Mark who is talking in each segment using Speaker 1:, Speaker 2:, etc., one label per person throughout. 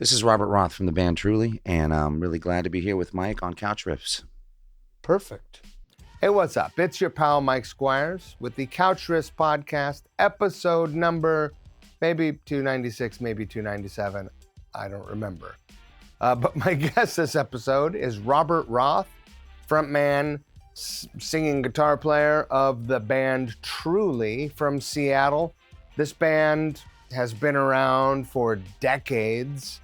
Speaker 1: This is Robert Roth from the band Truly, and I'm really glad to be here with Mike on Couch Riffs.
Speaker 2: Perfect. Hey, what's up? It's your pal Mike Squires with the Couch Riffs podcast, episode number maybe 296, maybe 297. I don't remember. But my guest this episode is Robert Roth, frontman, singing guitar player of the band Truly from Seattle. This band has been around for decades.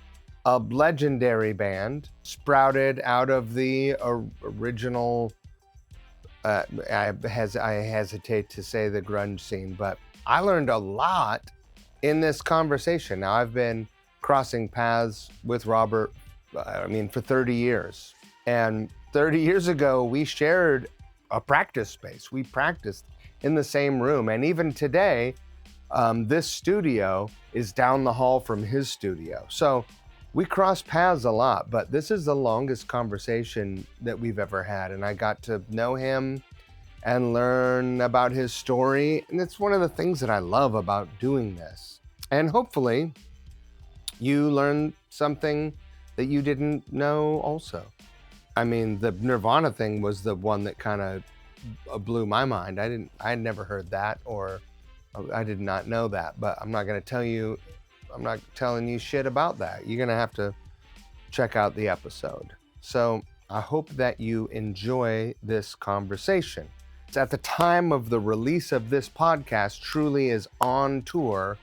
Speaker 2: A legendary band sprouted out of the original, I hesitate to say the grunge scene, but I learned a lot in this conversation. Now, I've been crossing paths with Robert, for 30 years. And 30 years ago, we shared a practice space. We practiced in the same room. And even today, this studio is down the hall from his studio. So we cross paths a lot, but this is the longest conversation that we've ever had. And I got to know him and learn about his story. And it's one of the things that I love about doing this. And hopefully you learn something that you didn't know also. I mean, the Nirvana thing was the one that kind of blew my mind. I had never heard that, or I did not know that, but I'm not telling you shit about that. You're gonna have to check out the episode. So I hope that you enjoy this conversation. It's at the time of the release of this podcast, Truly is on tour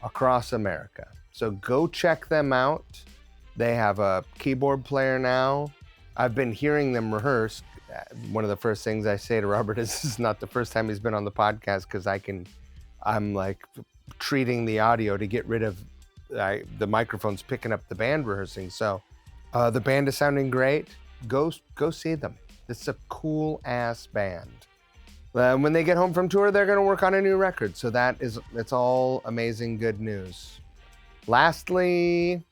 Speaker 2: across America. So go check them out. They have a keyboard player now. I've been hearing them rehearse. One of the first things I say to Robert is, this is not the first time he's been on the podcast, because I'm like treating the audio to get rid of the microphones picking up the band rehearsing. So the band is sounding great. Go see them. It's a cool ass band. When they get home from tour, they're going to work on a new record. So it's all amazing good news. Lastly,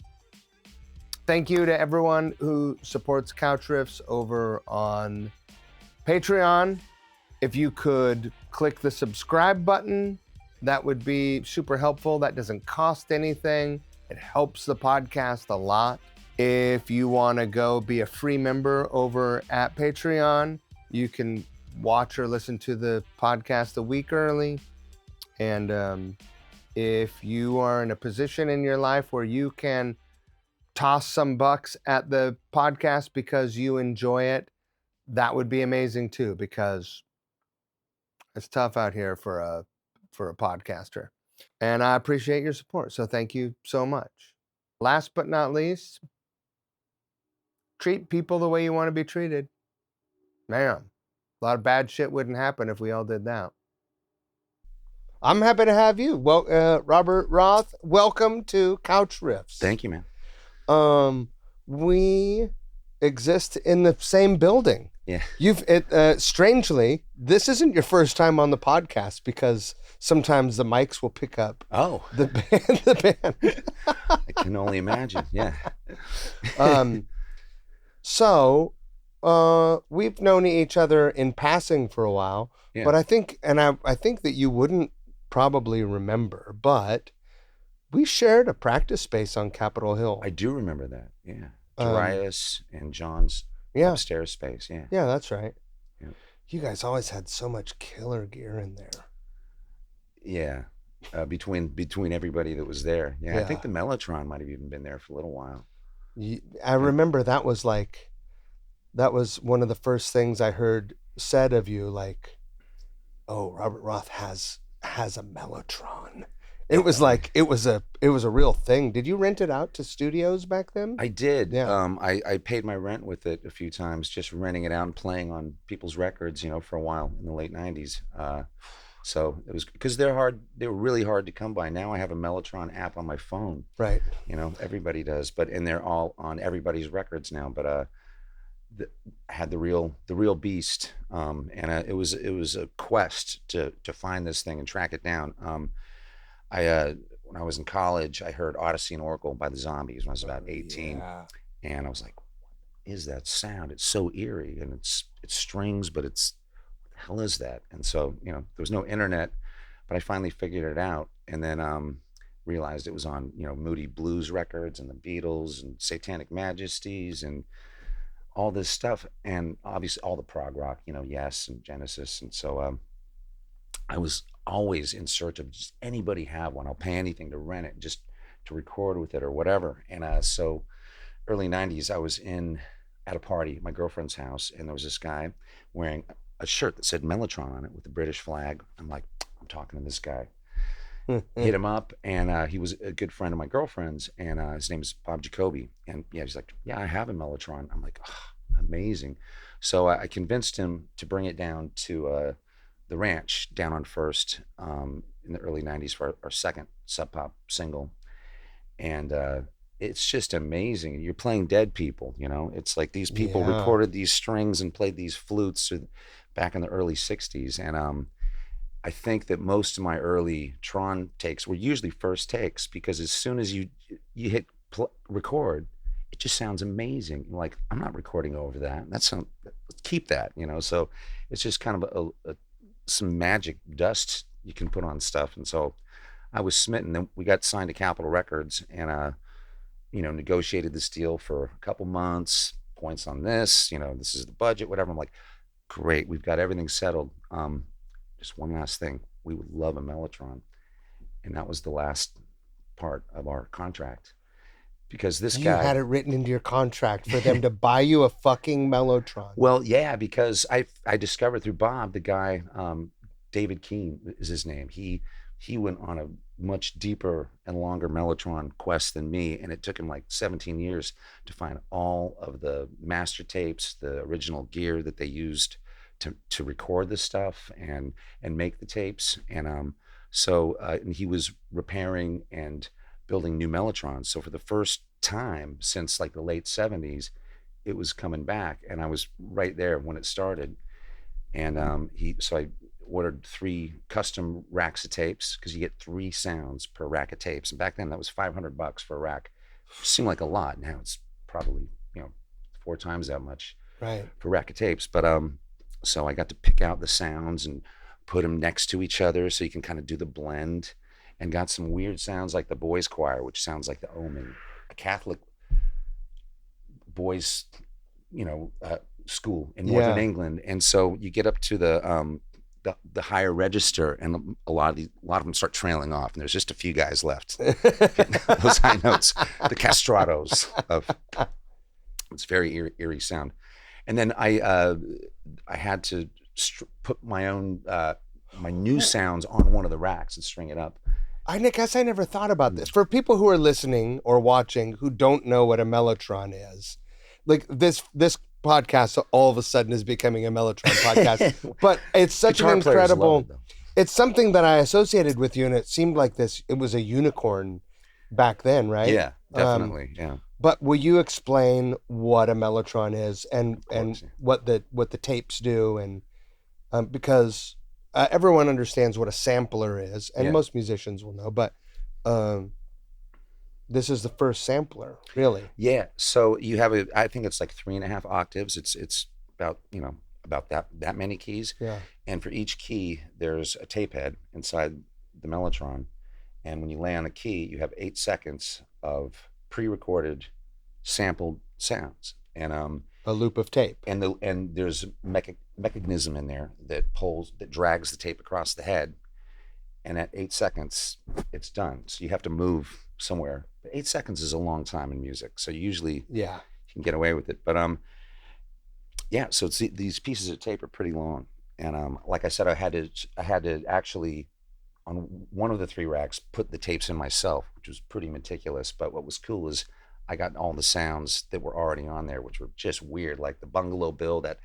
Speaker 2: thank you to everyone who supports Couch Riffs over on Patreon. If you could click the subscribe button, that would be super helpful. That doesn't cost anything. It helps the podcast a lot. If you want to go be a free member over at Patreon, you can watch or listen to the podcast a week early. And if you are in a position in your life where you can toss some bucks at the podcast because you enjoy it, that would be amazing too, because it's tough out here for a podcaster. And I appreciate your support. So thank you so much. Last but not least, treat people the way you want to be treated. Man, a lot of bad shit wouldn't happen if we all did that. I'm happy to have you. Well, Robert Roth, welcome to Couch Riffs.
Speaker 1: Thank you, man.
Speaker 2: We exist in the same building.
Speaker 1: Yeah.
Speaker 2: Strangely, this isn't your first time on the podcast, because sometimes the mics will pick up.
Speaker 1: Oh,
Speaker 2: the band.
Speaker 1: I can only imagine. Yeah.
Speaker 2: So we've known each other in passing for a while,
Speaker 1: Yeah.
Speaker 2: but I think that you wouldn't probably remember, but we shared a practice space on Capitol Hill.
Speaker 1: I do remember that. Yeah. Darius and John's upstairs space. Yeah.
Speaker 2: Yeah, that's right.
Speaker 1: Yeah.
Speaker 2: You guys always had so much killer gear in there.
Speaker 1: Yeah. Between everybody that was there. Yeah. I think the mellotron might have even been there for a little while.
Speaker 2: I remember that was one of the first things I heard said of you, like, oh, Robert Roth has a mellotron. It was like it was a real thing. Did you rent it out to studios back then?
Speaker 1: I did.
Speaker 2: Yeah.
Speaker 1: I paid my rent with it a few times, just renting it out and playing on people's records, for a while in the late 90s. So it was, because they were really hard to come by. Now I have a Mellotron app on my phone.
Speaker 2: Right.
Speaker 1: Everybody does, and they're all on everybody's records now. But I had the real beast, and it was a quest to find this thing and track it down. When I was in college, I heard Odyssey and Oracle by the Zombies when I was about 18.
Speaker 2: Yeah.
Speaker 1: And I was like, what is that sound? It's so eerie, and it's strings, but what the hell is that? And so, there was no internet, but I finally figured it out. And then realized it was on, Moody Blues Records and the Beatles and Satanic Majesties and all this stuff, and obviously all the prog rock, Yes and Genesis. And so I was always in search of, just anybody have one? I'll pay anything to rent it, just to record with it or whatever. And so early 90s, I was in at a party at my girlfriend's house, and there was this guy wearing a shirt that said Mellotron on it with the British flag. I'm like, I'm talking to this guy. Hit him up, and he was a good friend of my girlfriend's, and his name is Bob Jacoby. And yeah, he's like, yeah, I have a Mellotron. I'm like, oh, amazing. So I convinced him to bring it down to the ranch down on First in the early 90s for our second Sub Pop single. And it's just amazing. You're playing dead people, it's like these people recorded these strings and played these flutes back in the early 60s. And I think that most of my early Tron takes were usually first takes, because as soon as you hit record, it just sounds amazing. Like, I'm not recording over that. Keep that, So it's just kind of some magic dust you can put on stuff. And so I was smitten. Then we got signed to Capitol Records, and negotiated this deal for a couple months. Points on this, this is the budget, whatever. I'm like, great, we've got everything settled. Just one last thing, we would love a Mellotron. And that was the last part of our contract, because this
Speaker 2: You
Speaker 1: guy
Speaker 2: had it written into your contract for them to buy you a fucking Mellotron.
Speaker 1: Well, yeah, because I discovered through Bob, the guy, David Keene is his name. He went on a much deeper and longer Mellotron quest than me, and it took him like 17 years to find all of the master tapes, the original gear that they used to record the stuff and make the tapes. And and he was repairing and building new Mellotrons. So for the first time since like the late 70s, it was coming back, and I was right there when it started. And so I ordered 3 custom racks of tapes, because you get 3 sounds per rack of tapes. And back then that was $500 for a rack. It seemed like a lot. Now it's probably 4 times that much,
Speaker 2: right,
Speaker 1: for a rack of tapes. But so I got to pick out the sounds and put them next to each other so you can kind of do the blend, and got some weird sounds like the boys choir, which sounds like the Omen, a Catholic boys school in northern England. And so you get up to the higher register, and a lot of them start trailing off, and there's just a few guys left. Those high notes, the castratos of it's very eerie sound. And then I had to put my own my new sounds on one of the racks and string it up.
Speaker 2: I guess I never thought about this. For people who are listening or watching who don't know what a Mellotron is, like this podcast all of a sudden is becoming a Mellotron podcast. But it's such an incredible, it's something that I associated with you, and it seemed like it was a unicorn back then, right?
Speaker 1: Yeah, definitely. Yeah.
Speaker 2: But will you explain what a Mellotron is and what the tapes do, and because everyone understands what a sampler is, and most musicians will know, but this is the first sampler, really.
Speaker 1: Yeah. So you have I think it's like 3.5 octaves. It's about about that many keys.
Speaker 2: Yeah.
Speaker 1: And for each key, there's a tape head inside the Mellotron, and when you lay on a key, you have 8 seconds of pre-recorded sampled sounds, and
Speaker 2: a loop of tape,
Speaker 1: and there's a mechanism in there that drags the tape across the head, and at 8 seconds it's done. So you have to move somewhere. 8 seconds is a long time in music, so usually you can get away with it. But so these pieces of tape are pretty long, and like I said, I had to actually, on one of the 3 racks, put the tapes in myself, which was pretty meticulous. But what was cool is I got all the sounds that were already on there, which were just weird, like the Bungalow Bill, that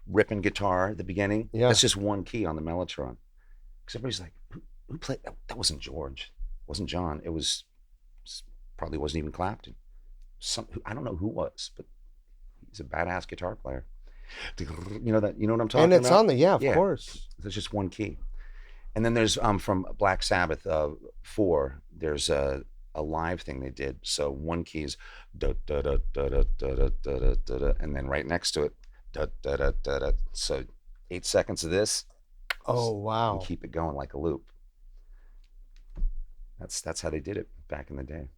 Speaker 1: ripping guitar at the beginning. Yeah. That's just one key on the Mellotron. Because everybody's like, who played that? That wasn't George. It wasn't John. It probably wasn't even Clapton. I don't know who was, but he's a badass guitar player. You know what I'm talking about?
Speaker 2: And it's on the, of course.
Speaker 1: There's just one key. And then there's from Black Sabbath 4, there's a live thing they did. So one key is da da da da da da da da da, and then right next to it da da da da da. So 8 seconds of this.
Speaker 2: Oh wow!
Speaker 1: And keep it going like a loop. That's how they did it back in the day.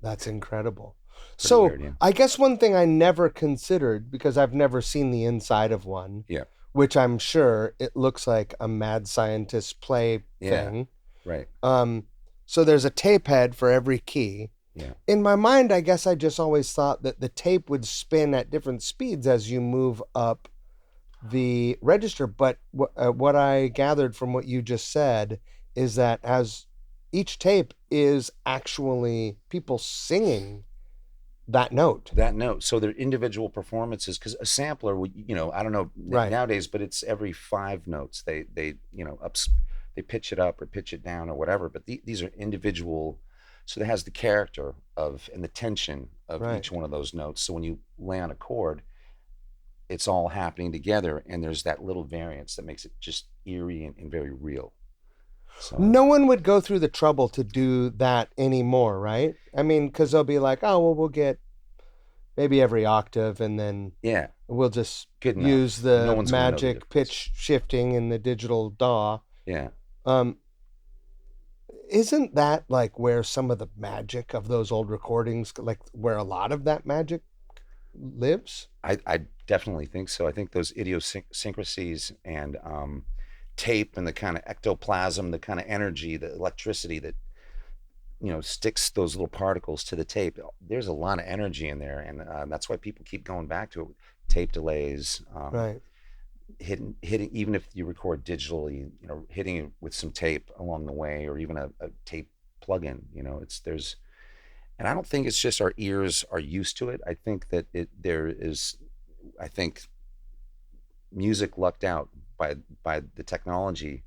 Speaker 2: That's incredible.
Speaker 1: Pretty
Speaker 2: So
Speaker 1: weird, yeah.
Speaker 2: I guess one thing I never considered, because I've never seen the inside of one,
Speaker 1: Yeah.
Speaker 2: which I'm sure it looks like a mad scientist play
Speaker 1: Yeah.
Speaker 2: thing.
Speaker 1: Right.
Speaker 2: Um, so there's a tape head for every key.
Speaker 1: Yeah.
Speaker 2: In my mind, I guess I just always thought that the tape would spin at different speeds as you move up the register. But what I gathered from what you just said is that as each tape is actually people singing that note.
Speaker 1: That note. So they're individual performances because a sampler would, I don't know
Speaker 2: Right.
Speaker 1: nowadays, but it's every 5 notes. They ups, they pitch it up or pitch it down or whatever. But these are individual. So it has the character of and the tension of
Speaker 2: Right.
Speaker 1: each one of those notes. So when you lay on a chord, it's all happening together, and there's that little variance that makes it just eerie and very real. So
Speaker 2: No one would go through the trouble to do that anymore, right? I mean, because they'll be like, oh, well, we'll get maybe every octave and then
Speaker 1: yeah,
Speaker 2: we'll just
Speaker 1: good enough.
Speaker 2: use
Speaker 1: No
Speaker 2: the
Speaker 1: one's gonna know the
Speaker 2: magic
Speaker 1: difference.
Speaker 2: pitch shifting in the digital DAW.
Speaker 1: Yeah.
Speaker 2: Um, isn't that like where some of the magic of those old recordings, like where a lot of that magic lives?
Speaker 1: I definitely think so. I think those idiosyncrasies and tape and the kind of ectoplasm, the kind of energy, the electricity that sticks those little particles to the tape. There's a lot of energy in there, and that's why people keep going back to it. Tape delays,
Speaker 2: Right.
Speaker 1: hitting, even if you record digitally, hitting it with some tape along the way, or even a tape plug-in. It's there's and I don't think it's just our ears are used to it. I think that I think music lucked out by the technology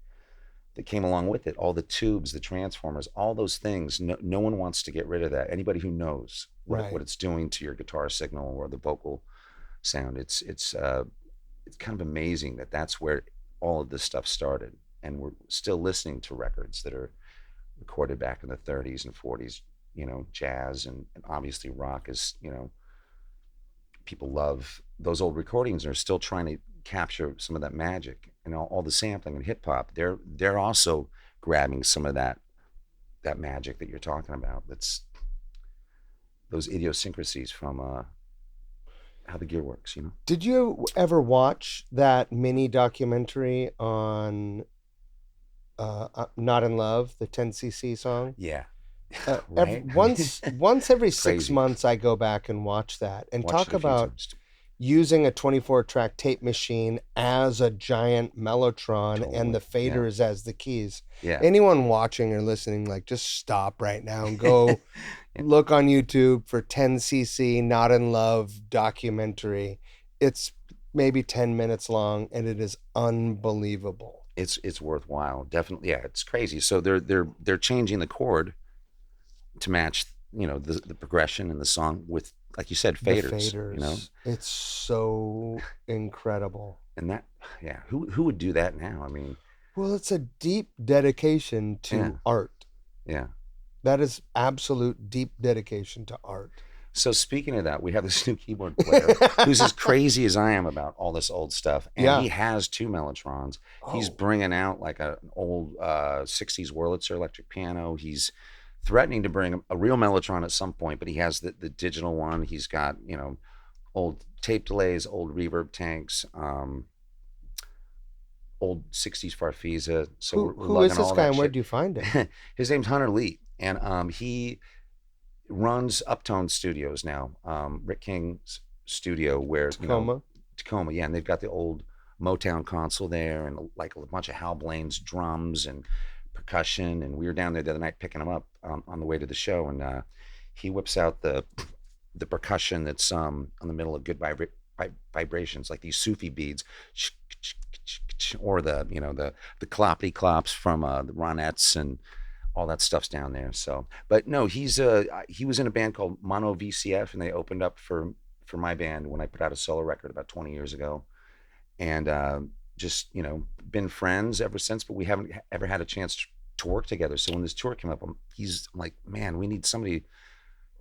Speaker 1: that came along with it. All the tubes, the transformers, all those things. No one wants to get rid of that. Anybody who knows
Speaker 2: Right.
Speaker 1: what it's doing to your guitar signal or the vocal sound, it's kind of amazing that that's where all of this stuff started, and we're still listening to records that are recorded back in the 30s and 40s. Jazz and obviously rock is, people love those old recordings and are still trying to capture some of that magic and all the sampling and hip hop. They're also grabbing some of that magic that you're talking about. That's those idiosyncrasies from how the gear works.
Speaker 2: Did you ever watch that mini documentary on Not in Love, the 10cc song?
Speaker 1: Yeah.
Speaker 2: Every,
Speaker 1: Right.
Speaker 2: once every
Speaker 1: It's
Speaker 2: 6
Speaker 1: crazy.
Speaker 2: months, I go back and watch that and
Speaker 1: Watched
Speaker 2: talk
Speaker 1: it a few
Speaker 2: about
Speaker 1: times.
Speaker 2: using a 24-track tape machine as a giant mellotron and the
Speaker 1: Totally. Yeah.
Speaker 2: faders as the keys.
Speaker 1: Yeah.
Speaker 2: Anyone watching or listening, like, just stop right now and go look on YouTube for 10cc Not in Love documentary. It's maybe 10 minutes long and it is unbelievable.
Speaker 1: It's worthwhile. Definitely. Yeah, it's crazy. So they're changing the chord to match, the progression in the song with, like you said,
Speaker 2: The
Speaker 1: faders.
Speaker 2: faders. It's so incredible.
Speaker 1: And that, yeah, who would do that now? I mean,
Speaker 2: Well, it's a deep dedication to
Speaker 1: yeah,
Speaker 2: art.
Speaker 1: yeah.
Speaker 2: That is absolute deep dedication to art.
Speaker 1: So speaking of that, we have this new keyboard player who's as crazy as I am about all this old stuff, and
Speaker 2: Yeah.
Speaker 1: he has 2 mellotrons. He's
Speaker 2: Oh.
Speaker 1: bringing out like an old 60s Wurlitzer electric piano. He's threatening to bring a real mellotron at some point, but he has the digital one. He's got old tape delays, old reverb tanks, old 60s Farfisa. So we're
Speaker 2: Who is
Speaker 1: lugging
Speaker 2: this
Speaker 1: all
Speaker 2: guy
Speaker 1: that
Speaker 2: and where
Speaker 1: shit.
Speaker 2: do you find him?
Speaker 1: His name's Hunter Lee, and he runs Uptone Studios now, Rick King's studio, where
Speaker 2: Tacoma.
Speaker 1: Tacoma, yeah, and they've got the old Motown console there, and like a bunch of Hal Blaine's drums and percussion. And we were down there the other night picking him up on the way to the show, and he whips out the percussion that's on the middle of good vibrations, like these Sufi beads, or the cloppity clops from the Ronettes and all that stuff's down there. So, but no, he was in a band called Mono VCF, and they opened up for my band when I put out a solo record about 20 years ago, and just been friends ever since. But we haven't ever had a chance to work together. So when this tour came up, I'm like, man, we need somebody.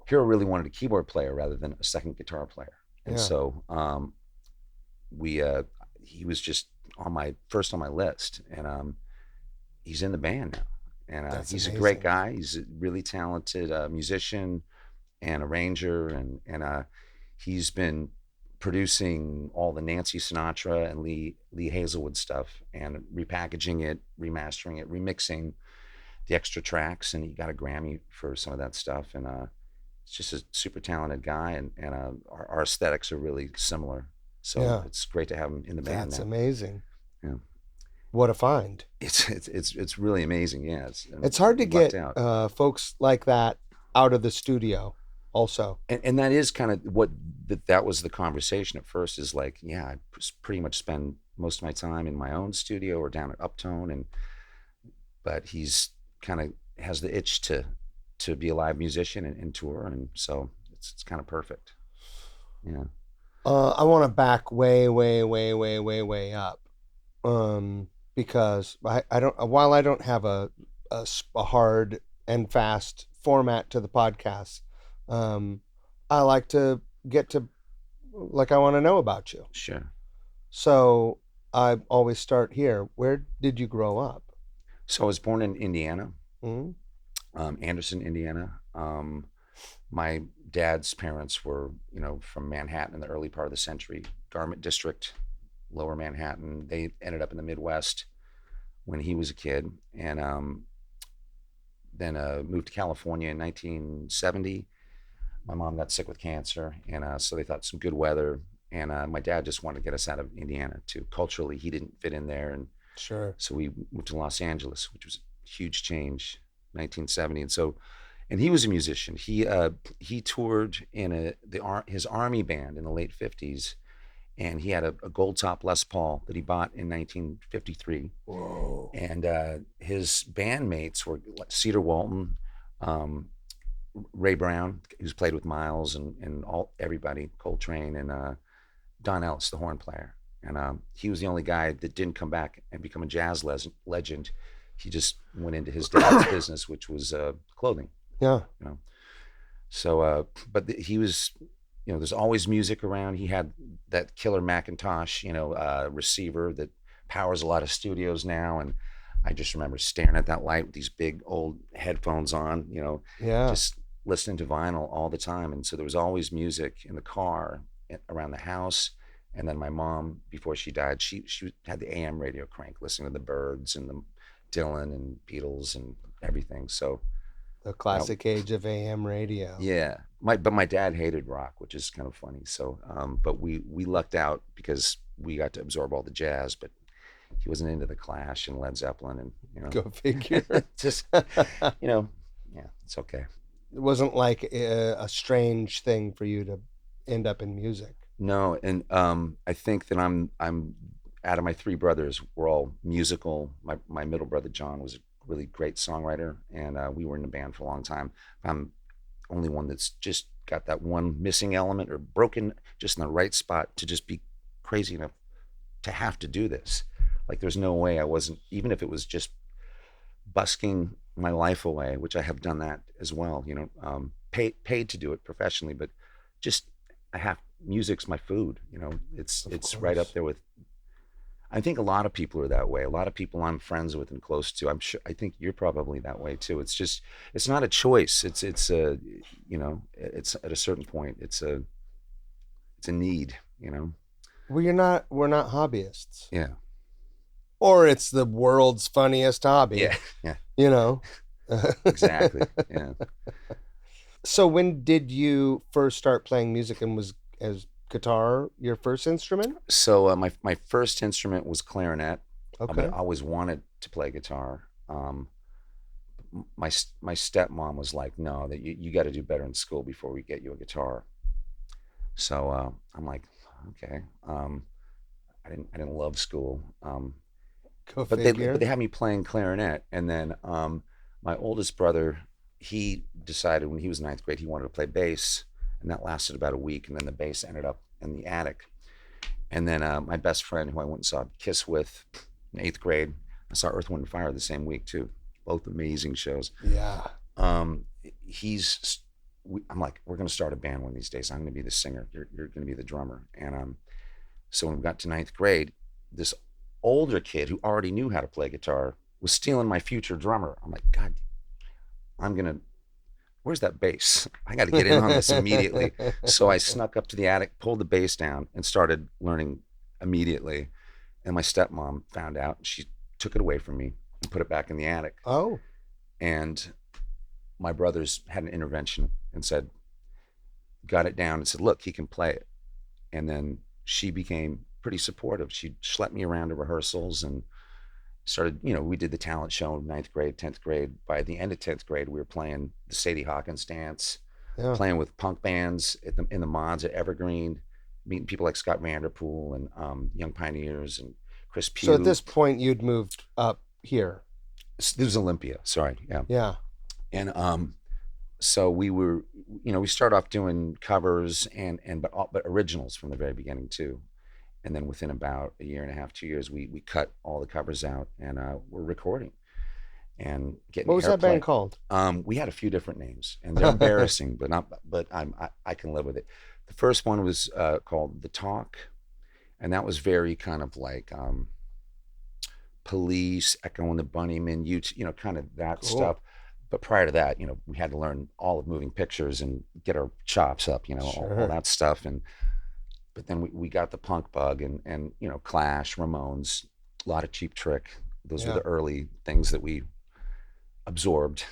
Speaker 1: Hiro really wanted a keyboard player rather than a second guitar player, and
Speaker 2: Yeah.
Speaker 1: so we he was just on my list, and he's in the band now. and
Speaker 2: That's
Speaker 1: he's a great
Speaker 2: amazing.
Speaker 1: guy. He's a really talented musician and arranger, and he's been producing all the Nancy Sinatra and Lee Hazelwood stuff and repackaging it, remastering it, remixing the extra tracks, and he got a Grammy for some of that stuff. And it's just a super talented guy, and our aesthetics are really similar. So
Speaker 2: Yeah,
Speaker 1: it's great to have him in the band
Speaker 2: that's
Speaker 1: now.
Speaker 2: amazing.
Speaker 1: Yeah,
Speaker 2: What a find.
Speaker 1: it's really amazing. Yeah,
Speaker 2: It's hard to
Speaker 1: we lucked
Speaker 2: get
Speaker 1: out.
Speaker 2: folks like that out of the studio, also.
Speaker 1: And that is kind of what that was the conversation at first, is like, yeah, I pretty much spend most of my time in my own studio or down at Uptone, and but he's kind of has the itch to be a live musician and tour, and so it's kind of perfect. Yeah.
Speaker 2: I want to back way, way, way, way, way, way up. Because I don't, while I don't have a hard and fast format to the podcast, um, I like to get to, like, I want to know about you.
Speaker 1: Sure.
Speaker 2: So I always start here. Where did you grow up?
Speaker 1: So I was born in Indiana,
Speaker 2: Mm?
Speaker 1: Anderson, Indiana. My dad's parents were, from Manhattan in the early part of the century, Garment District, Lower Manhattan. They ended up in the Midwest when he was a kid, and then moved to California in 1970. My mom got sick with cancer, and so they thought some good weather. And my dad just wanted to get us out of Indiana too. Culturally, he didn't fit in there, and
Speaker 2: Sure.
Speaker 1: so we moved to Los Angeles, which was a huge change, 1970. And he was a musician. He toured in his army band in the late 50s, and he had a gold top Les Paul that he bought in 1953.
Speaker 2: Whoa.
Speaker 1: And his bandmates were Cedar Walton, um, Ray Brown, who's played with Miles and everybody, Coltrane, and Don Ellis, the horn player. And he was the only guy that didn't come back and become a jazz legend. He just went into his dad's business, which was clothing.
Speaker 2: Yeah.
Speaker 1: You know, so but he was, there's always music around. He had that killer Macintosh, receiver that powers a lot of studios now, and I just remember staring at that light with these big old headphones on,
Speaker 2: Yeah.
Speaker 1: just listening to vinyl all the time. And so there was always music in the car, around the house. And then my mom, before she died, she had the AM radio crank, listening to the Byrds and the Dylan and Beatles and everything. So
Speaker 2: The
Speaker 1: that,
Speaker 2: classic age of AM radio.
Speaker 1: yeah, but my dad hated rock, which is kind of funny. So, but we lucked out because we got to absorb all the jazz, but he wasn't into the Clash and Led Zeppelin, and
Speaker 2: Go figure.
Speaker 1: just yeah, it's okay.
Speaker 2: It wasn't like a strange thing for you to end up in music.
Speaker 1: No, and I think that I'm out of my three brothers, we're all musical. My middle brother John was a really great songwriter, and we were in the band for a long time. I'm only one that's just got that one missing element or broken just in the right spot to just be crazy enough to have to do this. Like there's no way I wasn't, even if it was just busking my life away, which I have done that as well, paid to do it professionally, but just I have music's my food, it's right up
Speaker 2: Course.
Speaker 1: there with, I think a lot of people are that way. A lot of people I'm friends with and close to. I think you're probably that way too. It's just, it's not a choice. It's a, it's at a certain point, it's a need,
Speaker 2: Well, we're not hobbyists.
Speaker 1: Yeah.
Speaker 2: Or it's the world's funniest hobby,
Speaker 1: Yeah. Yeah.
Speaker 2: you know.
Speaker 1: Exactly. Yeah.
Speaker 2: So when did you first start playing music, and was as guitar your first instrument?
Speaker 1: So my first instrument was clarinet, but I
Speaker 2: Okay.
Speaker 1: always wanted to play guitar. My stepmom was like, no, that you got to do better in school before we get you a guitar. So I'm like, okay. I didn't love school,
Speaker 2: Go
Speaker 1: but they
Speaker 2: figure.
Speaker 1: had me playing clarinet, and then my oldest brother, he decided when he was in ninth grade he wanted to play bass, and that lasted about a week, and then the bass ended up in the attic. And then my best friend, who I went and saw Kiss with in eighth grade, I saw Earth, Wind, and Fire the same week too. Both amazing shows.
Speaker 2: Yeah.
Speaker 1: Um, I'm like, we're going to start a band one of these days. I'm going to be the singer. You're going to be the drummer. And so when we got to ninth grade, this older kid who already knew how to play guitar was stealing my future drummer. I'm like, God, I'm gonna. Where's that bass? I got to get in on this immediately. So I snuck up to the attic, pulled the bass down, and started learning immediately. And my stepmom found out. She took it away from me and put it back in the attic.
Speaker 2: Oh,
Speaker 1: And my brothers had an intervention and said, got it down and said, look, he can play it. And then she became pretty supportive. She schlepped me around to rehearsals and started, we did the talent show in ninth grade, 10th grade. By the end of 10th grade, we were playing the Sadie Hawkins dance,
Speaker 2: yeah.
Speaker 1: playing with punk bands in the mods at Evergreen, meeting people like Scott Vanderpool and Young Pioneers and Chris Pugh.
Speaker 2: So at this point, you'd moved up here.
Speaker 1: This was Olympia, sorry. Yeah.
Speaker 2: Yeah.
Speaker 1: And so we were, we started off doing covers but originals from the very beginning too. And then within about a year and a half, 2 years, we cut all the covers out and we're recording and getting.
Speaker 2: What was that band called?
Speaker 1: We had a few different names, and they're embarrassing, but I can live with it. The first one was called The Talk, and that was very kind of like Police, Echo and the Bunnymen, kind of that
Speaker 2: Cool.
Speaker 1: stuff. But prior to that, we had to learn all of moving pictures and get our chops up,
Speaker 2: Sure.
Speaker 1: all that stuff. But then we got the punk bug and Clash, Ramones, a lot of Cheap Trick. Those were the early things that we absorbed,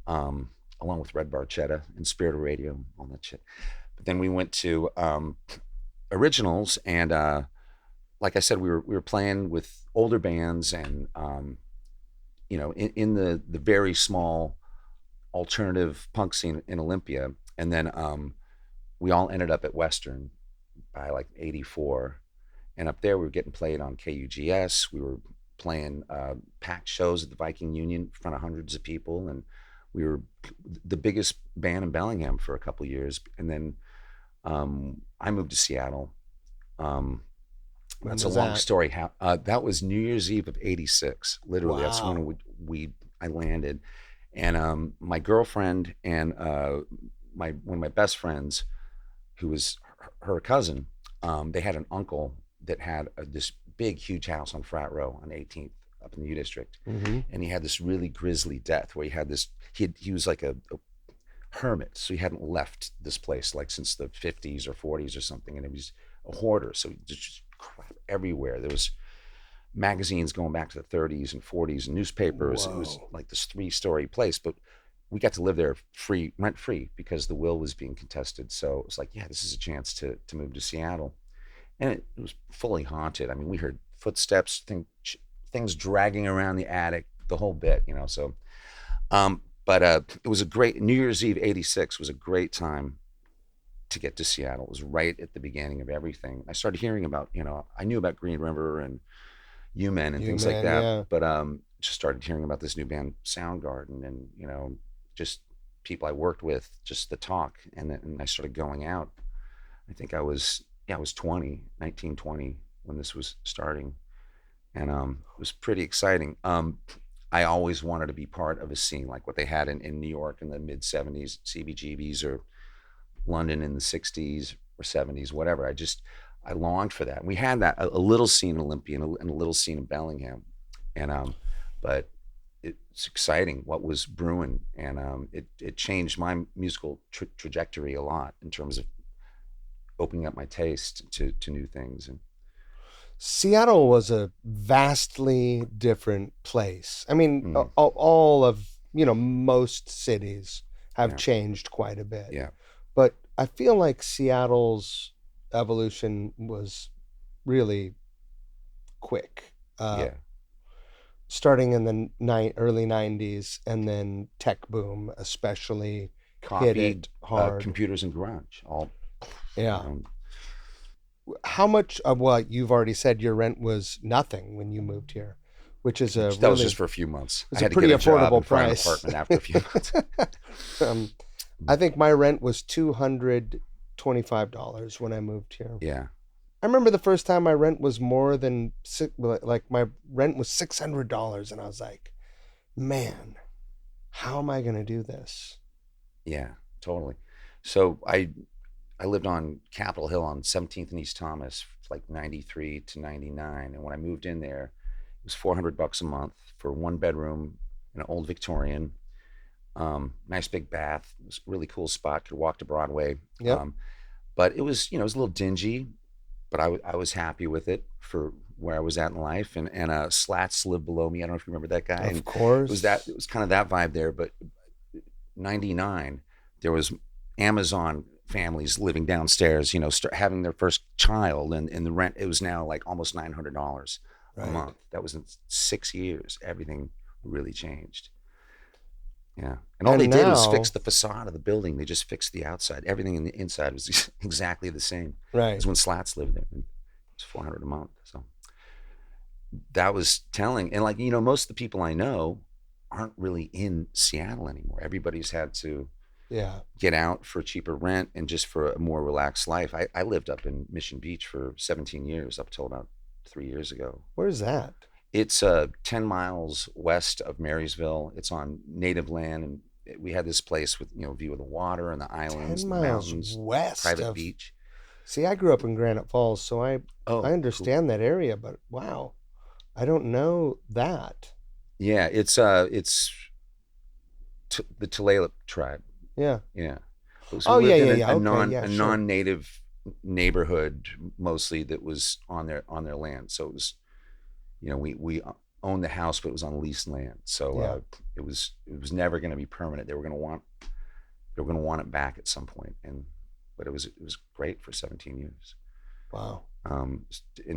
Speaker 1: along with Red Barchetta and Spirit of Radio, all that shit. But then we went to originals, and like I said, we were playing with older bands, and in the very small alternative punk scene in Olympia, and then we all ended up at Western by like '84, and up there we were getting played on KUGS. We were playing packed shows at the Viking Union in front of hundreds of people, and we were the biggest band in Bellingham for a couple of years. And then I moved to Seattle. That's a long story. That was New Year's Eve of '86. Literally, wow. That's when I landed, and my girlfriend and one of my best friends, who was her cousin, they had an uncle that had this big, huge house on Frat Row on 18th up in the U District, and he had this really grisly death where he had this. He was like a hermit, so he hadn't left this place like since the 50s or 40s or something, and he was a hoarder, so just crap everywhere. There was magazines going back to the 30s and 40s and newspapers. Whoa. It was like this 3-story place, but we got to live there rent free because the will was being contested. So it was like, yeah, this is a chance to move to Seattle. And it was fully haunted. I mean, we heard footsteps, things dragging around the attic, the whole bit, so but it was a great New Year's Eve '86 was a great time to get to Seattle. It was right at the beginning of everything. I started hearing about, I knew about Green River and U-Men and things like that, yeah. But just started hearing about this new band, Soundgarden, and, just people I worked with, just the talk. And I started going out. I think I was 19, 20 when this was starting. And it was pretty exciting. I always wanted to be part of a scene like what they had in New York in the mid 70s, CBGBs, or London in the 60s or 70s, whatever. I longed for that. And we had that, a little scene in Olympia and a little scene in Bellingham. And, but it's exciting what was brewing. And it changed my musical trajectory a lot in terms of opening up my taste to new things. And
Speaker 2: Seattle was a vastly different place. I mean, all of, most cities have changed quite a bit.
Speaker 1: Yeah.
Speaker 2: But I feel like Seattle's evolution was really quick. Starting in the early 90s, and then tech boom especially hit it hard.
Speaker 1: Computers and grunge, all.
Speaker 2: Yeah. How much of what you've already said, your rent was nothing when you moved here, which is that
Speaker 1: was just for a few months.
Speaker 2: It's a pretty affordable price.
Speaker 1: Find an apartment after a few months.
Speaker 2: I think my rent was $225 when I moved here.
Speaker 1: Yeah.
Speaker 2: I remember the first time my rent was more than my rent was $600, and I was like, man, how am I going to do this?
Speaker 1: Yeah, totally. So I lived on Capitol Hill on 17th and East Thomas, like 93 to 99. And when I moved in there, it was $400 a month for one bedroom, an old Victorian, nice big bath. It was a really cool spot. Could walk to Broadway.
Speaker 2: Yep.
Speaker 1: But it was, it was a little dingy, but I was happy with it for where I was at in life. And Slats lived below me. I don't know if you remember that guy. And
Speaker 2: Of course.
Speaker 1: it was kind of that vibe there. But 99, there was Amazon families living downstairs, having their first child, and the rent, it was now like almost $900 a
Speaker 2: Right.
Speaker 1: month. That was in 6 years. Everything really changed. Yeah. And all
Speaker 2: And
Speaker 1: they did was
Speaker 2: now-
Speaker 1: fix the facade of the building. They just fixed the outside. Everything in the inside was exactly the same
Speaker 2: Right.
Speaker 1: as when Slats lived there. It was $400 a month. So that was telling. And like, most of the people I know aren't really in Seattle anymore. Everybody's had to
Speaker 2: Yeah.
Speaker 1: get out for cheaper rent and just for a more relaxed life. I lived up in Mission Beach for 17 years up till about 3 years ago.
Speaker 2: Where's that?
Speaker 1: It's 10 miles west of Marysville. It's on native land, and we had this place with view of the water and the islands,
Speaker 2: 10
Speaker 1: and the
Speaker 2: miles
Speaker 1: mountains,
Speaker 2: west
Speaker 1: private
Speaker 2: of.
Speaker 1: beach.
Speaker 2: See, I grew up in Granite Falls, so I
Speaker 1: Oh,
Speaker 2: understand that area, but wow, I don't know that.
Speaker 1: yeah, it's the Tulalip tribe.
Speaker 2: Yeah.
Speaker 1: Yeah. So
Speaker 2: Oh,
Speaker 1: we
Speaker 2: yeah,
Speaker 1: lived in
Speaker 2: yeah, yeah. Okay, yeah,
Speaker 1: a
Speaker 2: sure.
Speaker 1: non-native neighborhood mostly that was on their land. So it was, we owned the house, but it was on leased land. So
Speaker 2: Yeah.
Speaker 1: it was never going to be permanent. They were going to want it back at some point, but it was great for 17 years.
Speaker 2: Wow.
Speaker 1: And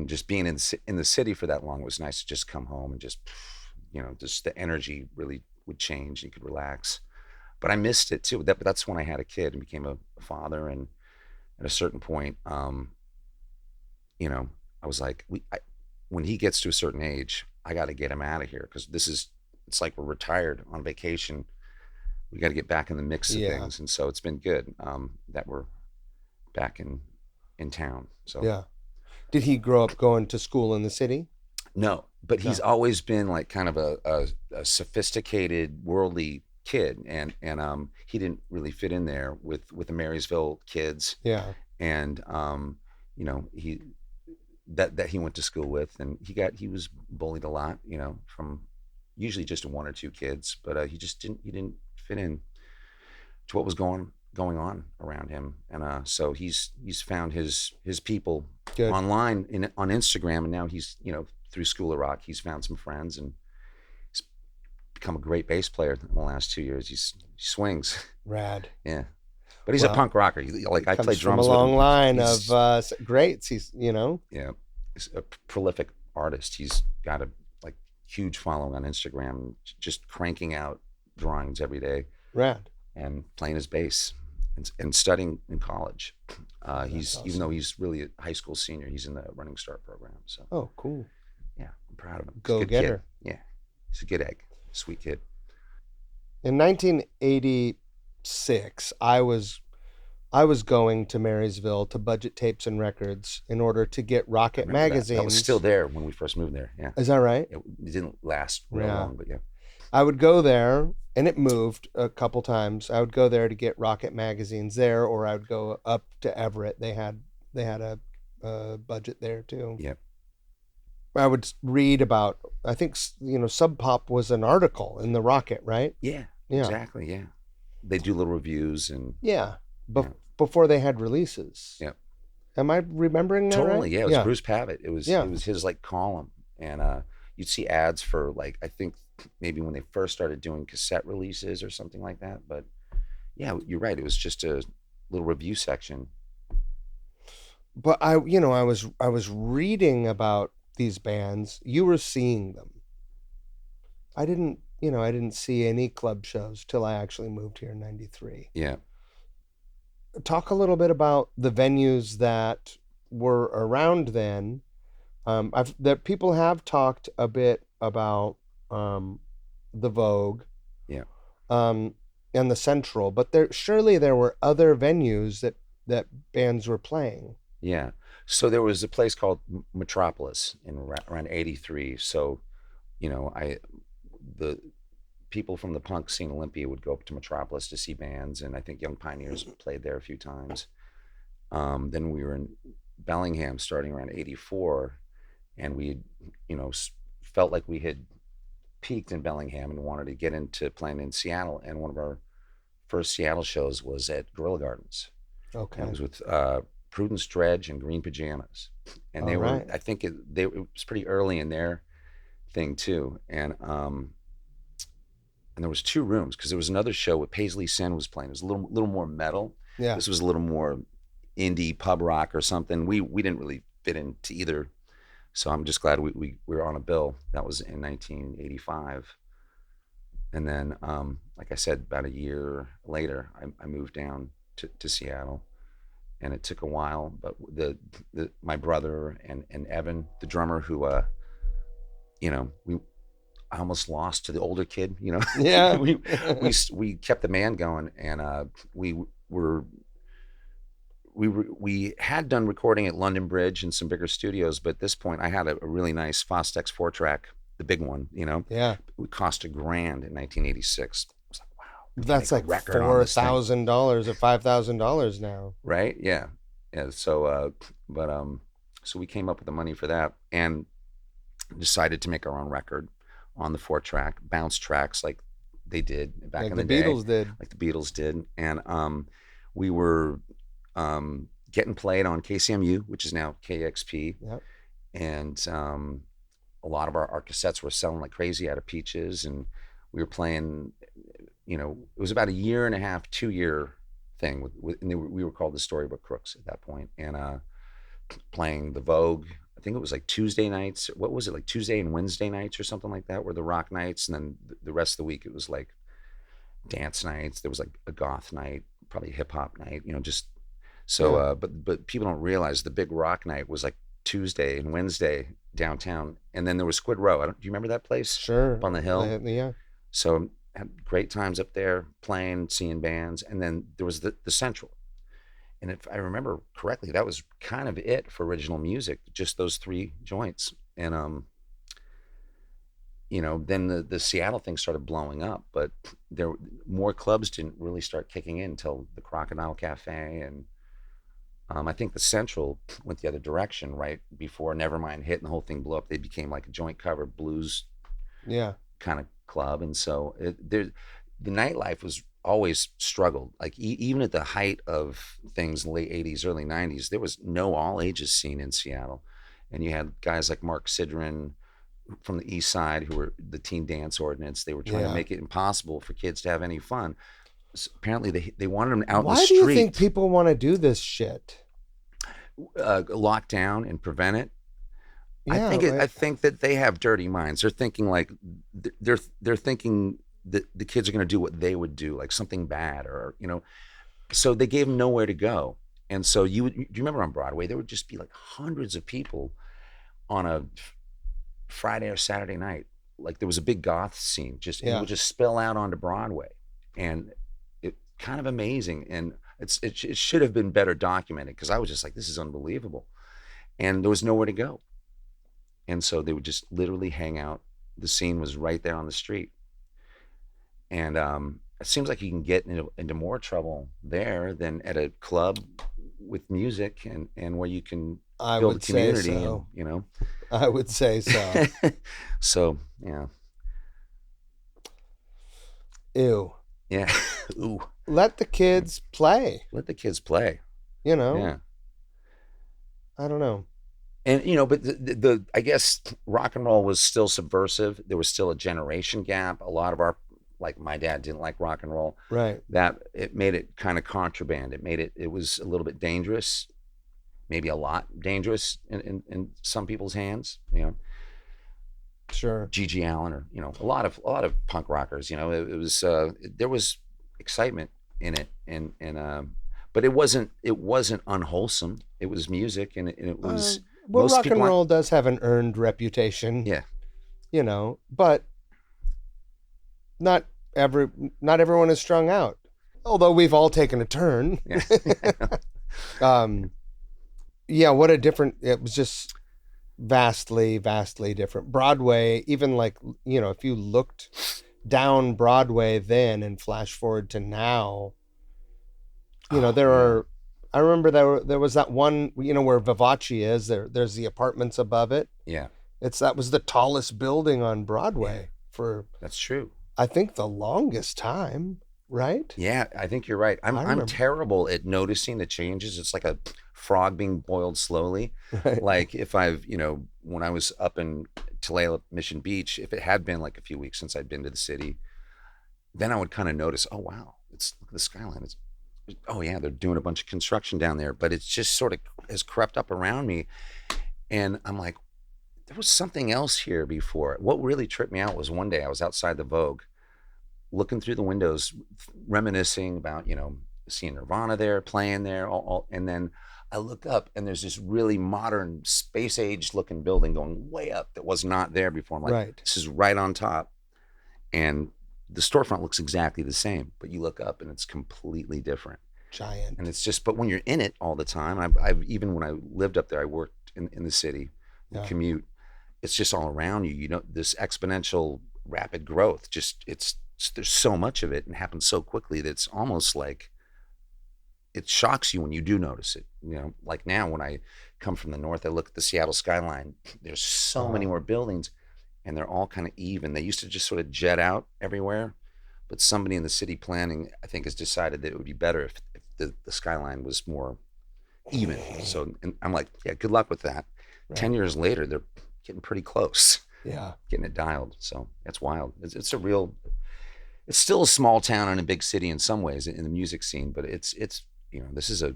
Speaker 1: just being in the city for that long, it was nice to just come home and just the energy really would change. You could relax. But I missed it too. But that's when I had a kid and became a father. And at a certain point, I was like, when he gets to a certain age, I got to get him out of here, because it's like we're retired on vacation. We got to get back in the mix of
Speaker 2: Yeah.
Speaker 1: things. And so it's been good that we're back in town. So
Speaker 2: Yeah. Did he grow up going to school in the city?
Speaker 1: no, but he's
Speaker 2: No.
Speaker 1: always been like kind of a sophisticated, worldly kid, and he didn't really fit in there with the Marysville kids,
Speaker 2: Yeah.
Speaker 1: and he that he went to school with, and he was bullied a lot, from usually just one or two kids, but he didn't fit in to what was going on around him, and so he's found his people
Speaker 2: Good.
Speaker 1: online on Instagram, and now he's through School of Rock, he's found some friends, and he's become a great bass player in the last 2 years. He swings,
Speaker 2: Rad.
Speaker 1: yeah, but he's a
Speaker 2: Well,
Speaker 1: punk rocker. Like I
Speaker 2: Comes
Speaker 1: play
Speaker 2: from
Speaker 1: drums
Speaker 2: a
Speaker 1: with
Speaker 2: long
Speaker 1: him.
Speaker 2: line
Speaker 1: He's-
Speaker 2: of greats. He's,
Speaker 1: yeah, he's a prolific artist. He's got a huge following on Instagram, just cranking out drawings every day
Speaker 2: rad.
Speaker 1: and playing his bass and studying in college. He's
Speaker 2: awesome.
Speaker 1: even though he's really a high school senior, he's in the Running Start program. So
Speaker 2: Oh, cool.
Speaker 1: yeah, I'm proud of him. He's a
Speaker 2: Go
Speaker 1: good kid.
Speaker 2: getter.
Speaker 1: Yeah, he's a good egg, sweet kid.
Speaker 2: In 1986, I was going to Marysville to Budget Tapes and Records in order to get Rocket
Speaker 1: Remember that.
Speaker 2: magazines.
Speaker 1: That was still there when we first moved there. Yeah,
Speaker 2: Is that right?
Speaker 1: it didn't last real
Speaker 2: Yeah.
Speaker 1: long, but yeah.
Speaker 2: I would go there, and it moved a couple times. I would go there to get Rocket magazines there, or I would go up to Everett. They had a budget there too.
Speaker 1: Yep.
Speaker 2: I would read about. I think Sub Pop was an article in the Rocket, right?
Speaker 1: Yeah,
Speaker 2: Yeah.
Speaker 1: exactly. Yeah, they do little reviews and
Speaker 2: Yeah.
Speaker 1: Yeah.
Speaker 2: Before they had releases.
Speaker 1: Yep.
Speaker 2: Am I remembering that right?
Speaker 1: totally. Yeah, it was Bruce Pavitt. It was
Speaker 2: Yeah.
Speaker 1: his column, and you'd see ads for I think maybe when they first started doing cassette releases or something like that. But yeah, you're right. It was just a little review section.
Speaker 2: But I was reading about these bands. You were seeing them. I didn't see any club shows till I actually moved here in 93.
Speaker 1: Yeah.
Speaker 2: Talk a little bit about the venues that were around then. That people have talked a bit about the Vogue,
Speaker 1: Yeah.
Speaker 2: and the Central, but surely there were other venues that bands were playing.
Speaker 1: Yeah. So there was a place called Metropolis in around 83. So, the people from the punk scene, Olympia, would go up to Metropolis to see bands. And I think Young Pioneers played there a few times. Then we were in Bellingham starting around 84. And we, felt like we had peaked in Bellingham and wanted to get into playing in Seattle. And one of our first Seattle shows was at Gorilla Gardens, and it
Speaker 2: Okay.
Speaker 1: was with Prudence Dredge and Green Pajamas, and
Speaker 2: All
Speaker 1: they were,
Speaker 2: right.
Speaker 1: I think it was pretty early in their thing too, and there was two rooms because there was another show with Paisley Sin was playing. It was a little more metal.
Speaker 2: Yeah.
Speaker 1: This was a little more indie pub rock or something. We didn't really fit into either, so I'm just glad we were on a bill. That was in 1985, and then like I said, about a year later, I moved down to Seattle, and it took a while. But my brother and Evan, the drummer, who we I almost lost to the older kid.
Speaker 2: Yeah.
Speaker 1: We kept the band going, and were we had done recording at London Bridge and some bigger studios, but at this point I had a really nice Fostex 4-track, the big one.
Speaker 2: Yeah.
Speaker 1: It cost $1,000 in 1986. I was like, wow, we can
Speaker 2: That's
Speaker 1: make a
Speaker 2: like
Speaker 1: record on this thing.
Speaker 2: $4,000 or $5,000 now.
Speaker 1: Right? Yeah, yeah. So we came up with the money for that and decided to make our own record on the 4-track, bounce tracks like they did back
Speaker 2: Like
Speaker 1: in
Speaker 2: the
Speaker 1: the day,
Speaker 2: Beatles did.
Speaker 1: like the Beatles did. And we were getting played on KCMU, which is now KXP.
Speaker 2: Yep.
Speaker 1: And a lot of our cassettes were selling like crazy out of Peaches. And we were playing, it was about a year and a half, 2-year thing. We were called the Storybook Crooks at that point. And playing the Vogue. I think it was like Tuesday nights. What was it, like Tuesday and Wednesday nights or something like that were the rock nights. And then the rest of the week it was like dance nights. There was like a goth night, probably a hip hop night, just so
Speaker 2: Yeah.
Speaker 1: but people don't realize the big rock night was like Tuesday and Wednesday downtown. And then there was Squid Row. Do you remember that place?
Speaker 2: Sure.
Speaker 1: Up on the hill.
Speaker 2: Yeah.
Speaker 1: So had great times up there playing, seeing bands. And then there was the Central. And if I remember correctly, that was kind of it for original music, just those 3 joints. And then the Seattle thing started blowing up, but there more clubs didn't really start kicking in until the Crocodile Cafe, and I think the Central went the other direction right before Nevermind hit and the whole thing blew up. They became like a joint cover blues
Speaker 2: Yeah.
Speaker 1: kind of club, and so the nightlife was always struggled. Like even at the height of things, late 80s, early 90s, there was no all ages scene in Seattle, and you had guys like Mark Sidran from the East Side who were the Teen Dance Ordinance. They were trying to make it impossible for kids to have any fun. So apparently they wanted them out in the street.
Speaker 2: Why do you think people want to do this shit?
Speaker 1: Lock down and prevent it.
Speaker 2: Yeah,
Speaker 1: I think that they have dirty minds. They're thinking like they're thinking that the kids are going to do what they would do, like something bad, or so they gave them nowhere to go. And so do you remember on Broadway there would just be like hundreds of people on a Friday or Saturday night. Like there was a big goth scene, it would just spill out onto Broadway, and it kind of amazing. And it should have been better documented, because I was just like, this is unbelievable, and there was nowhere to go. And so they would just literally hang out. The scene was right there on the street. And it seems like you can get into more trouble there than at a club with music and where you can build a community.
Speaker 2: So.
Speaker 1: And,
Speaker 2: I would say so.
Speaker 1: So, yeah.
Speaker 2: Ew.
Speaker 1: Yeah. Ooh.
Speaker 2: Let the kids play.
Speaker 1: Let the kids play.
Speaker 2: Yeah. I don't know.
Speaker 1: And but the I guess rock and roll was still subversive. There was still a generation gap. A lot of our, like my dad didn't like rock and roll.
Speaker 2: Right.
Speaker 1: That it made it kind of contraband. It was a little bit dangerous, maybe a lot dangerous in some people's hands.
Speaker 2: Sure.
Speaker 1: G.G. Allen, or a lot of punk rockers. It was there was excitement in it, and but it wasn't unwholesome. It was music, and it was.
Speaker 2: Well, rock and roll does have an earned reputation.
Speaker 1: Yeah.
Speaker 2: But not everyone is strung out. Although we've all taken a turn.
Speaker 1: Yeah.
Speaker 2: What a different, it was just vastly, vastly different. Broadway, even like, if you looked down Broadway then and flash forward to now, I remember there was that one, where Vivace is, there's the apartments above it.
Speaker 1: Yeah.
Speaker 2: That was the tallest building on
Speaker 1: Yeah,
Speaker 2: Broadway for,
Speaker 1: that's true.
Speaker 2: I think, the longest time, right?
Speaker 1: Yeah, I think you're right. I'm
Speaker 2: I
Speaker 1: I'm
Speaker 2: remember.
Speaker 1: terrible at noticing the changes. It's like a frog being boiled slowly.
Speaker 2: Right.
Speaker 1: Like if I've, when I was up in Tulalip Mission Beach, if it had been like a few weeks since I'd been to the city, then I would kind of notice, oh wow, it's look at the skyline. It's oh yeah, they're doing a bunch of construction down there, but it's just sort of has crept up around me, and I'm like, there was something else here before. What really tripped me out was one day I was outside the Vogue looking through the windows, reminiscing about, seeing Nirvana there, playing there, and then I look up and there's this really modern space age looking building going way up that was not there before. I'm like,
Speaker 2: Right.
Speaker 1: this is right on top. And the storefront looks exactly the same, but you look up and it's completely different.
Speaker 2: Giant.
Speaker 1: And it's just, but when you're in it all the time, I've even when I lived up there, I worked in the city,
Speaker 2: Yeah.
Speaker 1: commute, it's just all around you. This exponential rapid growth, just there's so much of it and happens so quickly that it's almost like it shocks you when you do notice it. Like now when I come from the north, I look at the Seattle skyline. There's so many more buildings, and they're all kind of even. They used to just sort of jet out everywhere, but somebody in the city planning, I think, has decided that it would be better if the skyline was more even. So, and I'm like, yeah, good luck with that.
Speaker 2: Right.
Speaker 1: 10 years later, they're getting pretty close.
Speaker 2: Yeah.
Speaker 1: Getting it dialed. So that's wild. It's still a small town and a big city in some ways in the music scene, but it's this is a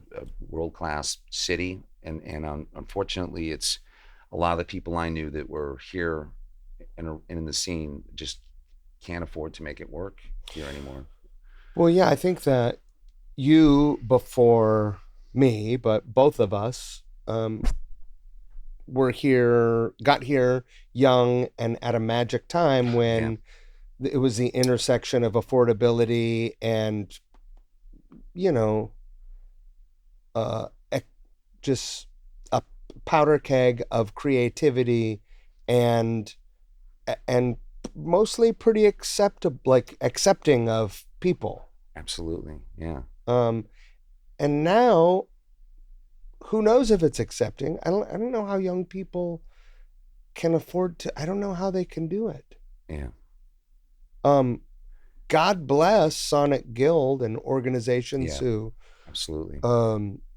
Speaker 1: world-class city, and unfortunately, it's a lot of the people I knew that were here and in the scene just can't afford to make it work here anymore.
Speaker 2: Well, yeah, I think that you before me, but both of us got here young and at a magic time when it was the intersection of affordability and, just a powder keg of creativity and mostly pretty accepting of people.
Speaker 1: Absolutely. Yeah.
Speaker 2: And now, who knows if it's accepting? I don't know how young people can afford to. I don't know how they can do it.
Speaker 1: Yeah.
Speaker 2: God bless Sonic Guild and organizations who
Speaker 1: absolutely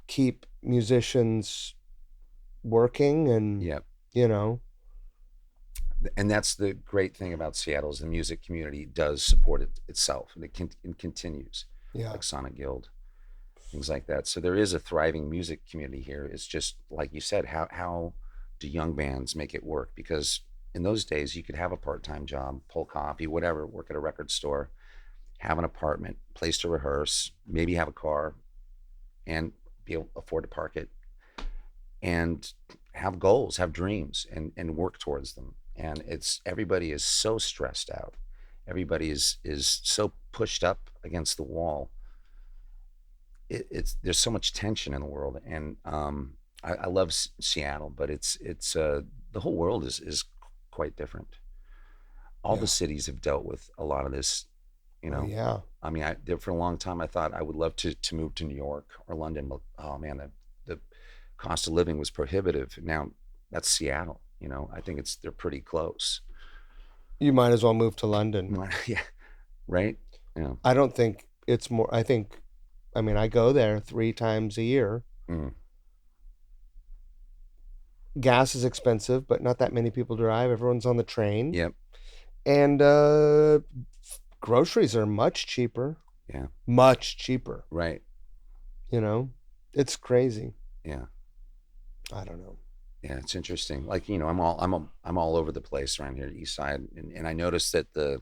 Speaker 2: keep musicians working and
Speaker 1: and that's the great thing about Seattle is the music community does support itself, and it continues. Like Sonic Guild, things like that. So there is a thriving music community here. It's just like you said, how do young bands make it work? Because in those days you could have a part-time job, pull coffee, whatever, work at a record store, have an apartment, place to rehearse, maybe have a car, and be able to afford to park it, and have goals, have dreams, and work towards them. And everybody is so stressed out. Everybody is so pushed up against the wall. There's so much tension in the world, and I love Seattle, but it's the whole world is quite different. All the cities have dealt with a lot of this, I mean, for a long time I thought I would love to move to New York or London, but oh man, the cost of living was prohibitive. Now that's Seattle. I think they're pretty close.
Speaker 2: You might as well move to London.
Speaker 1: Yeah, right. Yeah.
Speaker 2: I don't think it's more. I mean, I go there 3 times a year. Gas is expensive, but not that many people drive. Everyone's on the train.
Speaker 1: Yep.
Speaker 2: And groceries are much cheaper.
Speaker 1: Yeah.
Speaker 2: Much cheaper.
Speaker 1: Right.
Speaker 2: It's crazy.
Speaker 1: Yeah.
Speaker 2: I don't know.
Speaker 1: Yeah, it's interesting. Like, I'm all over the place around here, East Side, and I noticed that the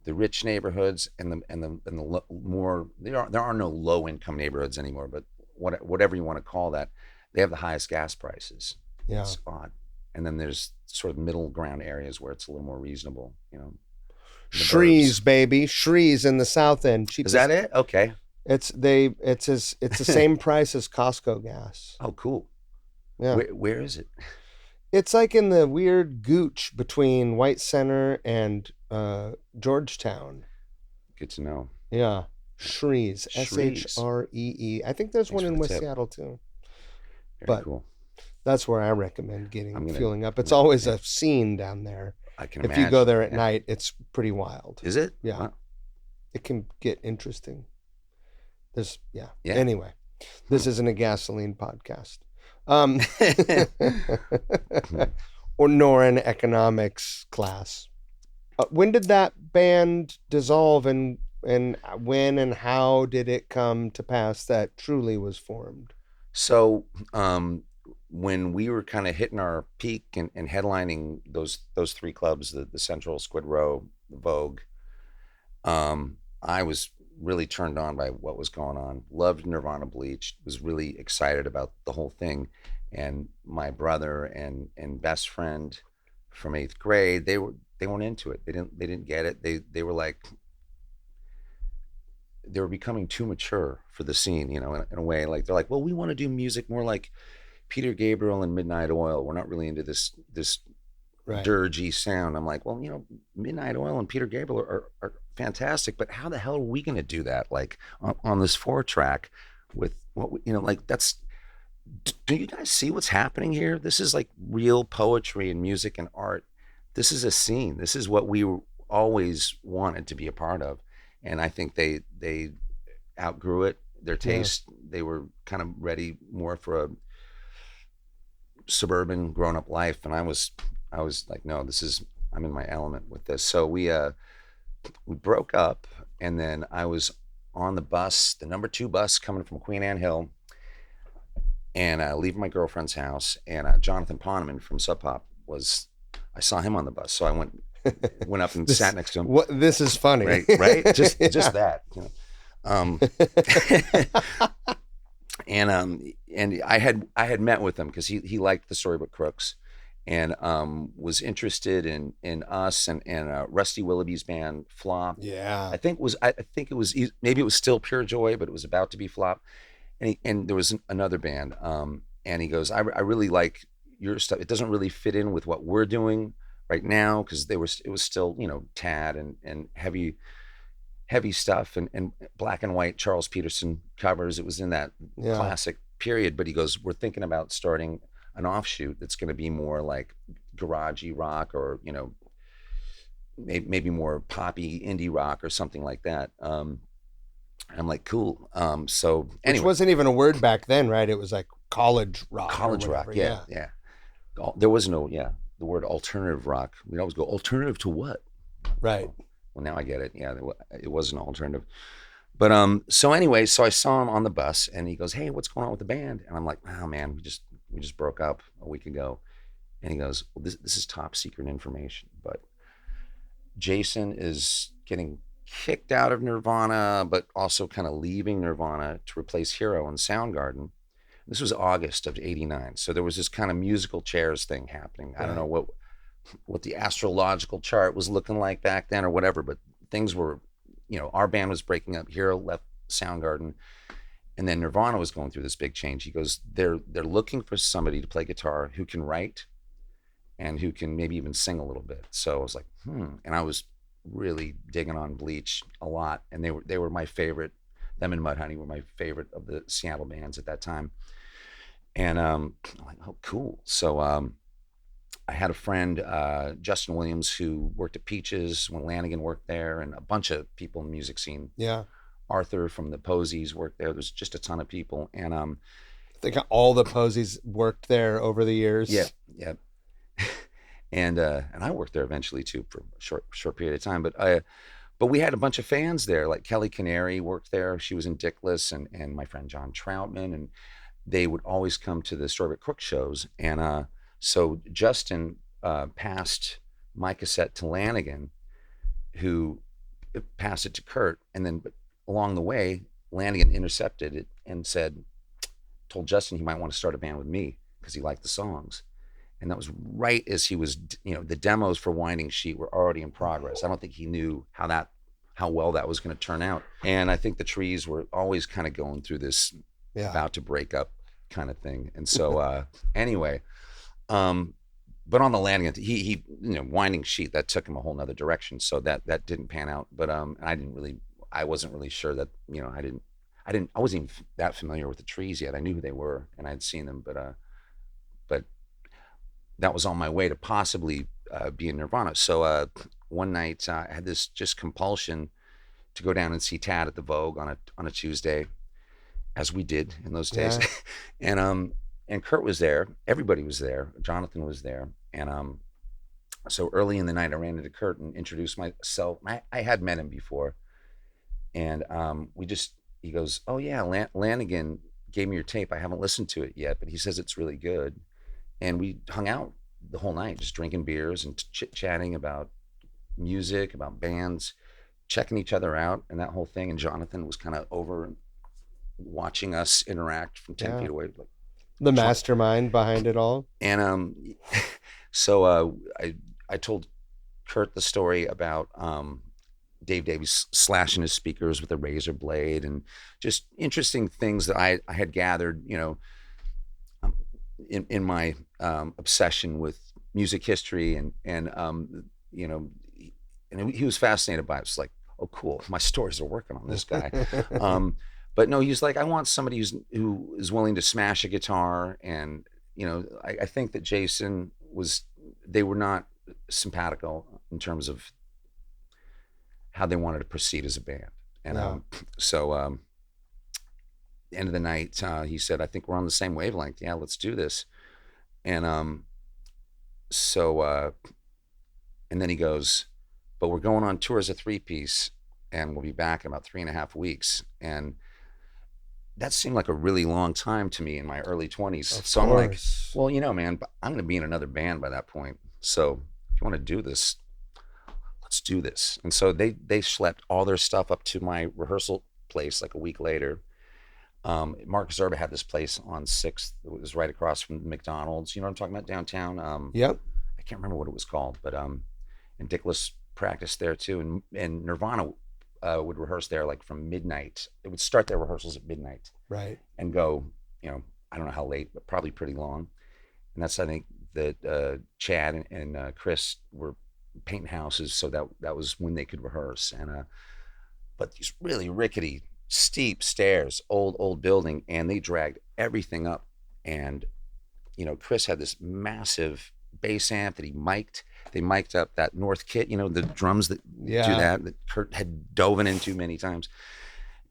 Speaker 1: rich neighborhoods and the more there are no low income neighborhoods anymore, but whatever you want to call that, they have the highest gas prices.
Speaker 2: Yeah.
Speaker 1: It's odd. And then there's sort of middle ground areas where it's a little more reasonable,
Speaker 2: Shrees, baby. Shrees in the South End.
Speaker 1: Cheapest. Is that it? Okay.
Speaker 2: It's the same price as Costco gas.
Speaker 1: Oh, cool.
Speaker 2: Yeah.
Speaker 1: Where is it?
Speaker 2: It's like in the weird gooch between White Center and Georgetown.
Speaker 1: Good to know.
Speaker 2: Yeah. Shrees. Shree. I think there's one in West Seattle too.
Speaker 1: Very cool.
Speaker 2: That's where I recommend
Speaker 1: I'm
Speaker 2: getting
Speaker 1: gonna,
Speaker 2: fueling up.
Speaker 1: I'm
Speaker 2: It's
Speaker 1: gonna
Speaker 2: always
Speaker 1: yeah,
Speaker 2: a scene down there.
Speaker 1: I can
Speaker 2: If you go
Speaker 1: imagine.
Speaker 2: there at
Speaker 1: Yeah.
Speaker 2: night, it's pretty wild.
Speaker 1: Is it?
Speaker 2: Yeah,
Speaker 1: Wow.
Speaker 2: it can get interesting. There's yeah.
Speaker 1: Yeah.
Speaker 2: Anyway,
Speaker 1: Hmm.
Speaker 2: this isn't a gasoline podcast. Um,
Speaker 1: Hmm.
Speaker 2: or nor an economics class. When did that band dissolve, and when and how did it come to pass that Truly was formed?
Speaker 1: So, when we were kind of hitting our peak and headlining those three clubs, the Central, Squid Row, the Vogue, I was really turned on by what was going on. Loved Nirvana Bleach. Was really excited about the whole thing. And my brother and best friend from eighth grade, they weren't into it. They didn't get it. They were like, they were becoming too mature for the scene, in a way. Like they're like, well, we want to do music more like Peter Gabriel and Midnight Oil. We're not really into this
Speaker 2: Right.
Speaker 1: dirgy sound. I'm like, well, Midnight Oil and Peter Gabriel are fantastic, but how the hell are we going to do that? Like on this 4-track with what like that's. Do you guys see what's happening here? This is like real poetry and music and art. This is a scene. This is what we always wanted to be a part of, and I think they outgrew it. Their
Speaker 2: Yeah.
Speaker 1: taste. They were kind of ready more for a suburban grown up life, and I was like, no, this is, I'm in my element with this. So we broke up, and then I was on the bus, the number 2 bus coming from Queen Anne Hill, and leaving my girlfriend's house, and Jonathan Poneman from Sub Pop was, I saw him on the bus, so I went up and
Speaker 2: This
Speaker 1: sat next to him.
Speaker 2: what this is funny.
Speaker 1: Right, just
Speaker 2: Yeah.
Speaker 1: that, um, and I had met with him because he liked the Storybook Crooks, and was interested in us and Rusty Willoughby's band Flop.
Speaker 2: Yeah.
Speaker 1: I think it was maybe it was still Pure Joy, but it was about to be Flop, and there was another band, and he goes, I really like your stuff. It doesn't really fit in with what we're doing right now, because it was still Tad and heavy stuff, and black and white Charles Peterson covers. It was in that
Speaker 2: Yeah.
Speaker 1: classic period. But he goes, we're thinking about starting an offshoot that's going to be more like garagey rock, or maybe more poppy indie rock or something like that. I'm like, cool. So
Speaker 2: Which
Speaker 1: anyway,
Speaker 2: wasn't even a word back then, right? It was like college rock or
Speaker 1: college rock,
Speaker 2: whatever.
Speaker 1: yeah. There was no, the word alternative rock. We'd always go, alternative to what?
Speaker 2: Right.
Speaker 1: Well, now I get it. Yeah, it was an alternative. But so anyway, so I saw him on the bus, and he goes, "Hey, what's going on with the band?" And I'm like, "Oh man, we just broke up a week ago." And he goes, "Well, this is top secret information, but Jason is getting kicked out of Nirvana, but also kind of leaving Nirvana to replace Hiro in Soundgarden." This was August of '89, so there was this kind of musical chairs thing happening. I don't know what the astrological chart was looking like back then or whatever, but things were, our band was breaking up. Hiro left Soundgarden, and then Nirvana was going through this big change. He goes, they're looking for somebody to play guitar who can write and who can maybe even sing a little bit. So I was like, and I was really digging on Bleach a lot, and they were my favorite. Them and Mudhoney were my favorite of the Seattle bands at that time. And I'm like, oh, cool. So I had a friend, Justin Williams, who worked at Peaches when Lanigan worked there, and a bunch of people in the music scene.
Speaker 2: Yeah.
Speaker 1: Arthur from the Posies worked there. There's just a ton of people, and
Speaker 2: I think all the Posies worked there over the years.
Speaker 1: yeah, and I worked there eventually too for a short period of time. But we had a bunch of fans there, like Kelly Canary worked there. She was in Dickless, and my friend John Troutman, and they would always come to the Storybook Crook shows. And so Justin passed my cassette to Lanigan, who passed it to Kurt, and then but along the way, Lanigan intercepted it and told Justin he might want to start a band with me because he liked the songs. And that was right as he was, the demos for Winding Sheet were already in progress. I don't think he knew how well that was going to turn out. And I think the Trees were always kind of going through this about to break up kind of thing. And so anyway, but on the Lanigan, he Winding Sheet, that took him a whole nother direction. So that didn't pan out. But I wasn't really sure that, I wasn't even that familiar with the Trees yet. I knew who they were and I'd seen them, but that was on my way to possibly be in Nirvana. So one night I had this just compulsion to go down and see Tad at the Vogue on a Tuesday, as we did in those days.
Speaker 2: Yeah.
Speaker 1: And Kurt was there. Everybody was there. Jonathan was there. And so early in the night, I ran into Kurt and introduced myself. I had met him before, and he goes, "Oh yeah, Lanigan gave me your tape. I haven't listened to it yet, but he says it's really good." And we hung out the whole night, just drinking beers and chit chatting about music, about bands, checking each other out, and that whole thing. And Jonathan was kind of over watching us interact from 10 feet away, like,
Speaker 2: the mastermind behind it all.
Speaker 1: And so I told Kurt the story about Dave Davies slashing his speakers with a razor blade, and just interesting things that I had gathered, in my obsession with music history, and he was fascinated by it. It's like, oh, cool, my stories are working on this guy. But no, he's like, I want somebody who is willing to smash a guitar. And, I think that they were not simpatico in terms of how they wanted to proceed as a band. And so end of the night, he said, I think we're on the same wavelength. Yeah, let's do this. And so and then he goes, but we're going on tour as a 3-piece, and we'll be back in about 3.5 weeks. And that seemed like a really long time to me in my early 20s. So I'm like, well, man, I'm going to be in another band by that point. So if you want to do this, let's do this. And so they schlepped all their stuff up to my rehearsal place like a week later. Mark Zerba had this place on 6th. It was right across from McDonald's. You know what I'm talking about, downtown?
Speaker 2: Yep.
Speaker 1: I can't remember what it was called, but and Dickless practiced there too. And Nirvana would rehearse there like from midnight. It would start their rehearsals at midnight,
Speaker 2: right,
Speaker 1: and go, I don't know how late, but probably pretty long. And that's, I think, that Chad and Chris were painting houses, so that was when they could rehearse. And but these really rickety, steep stairs, old building, and they dragged everything up. And Chris had this massive bass amp that he mic'd. They mic'd up that North kit, the drums that do that Kurt had dove into many times.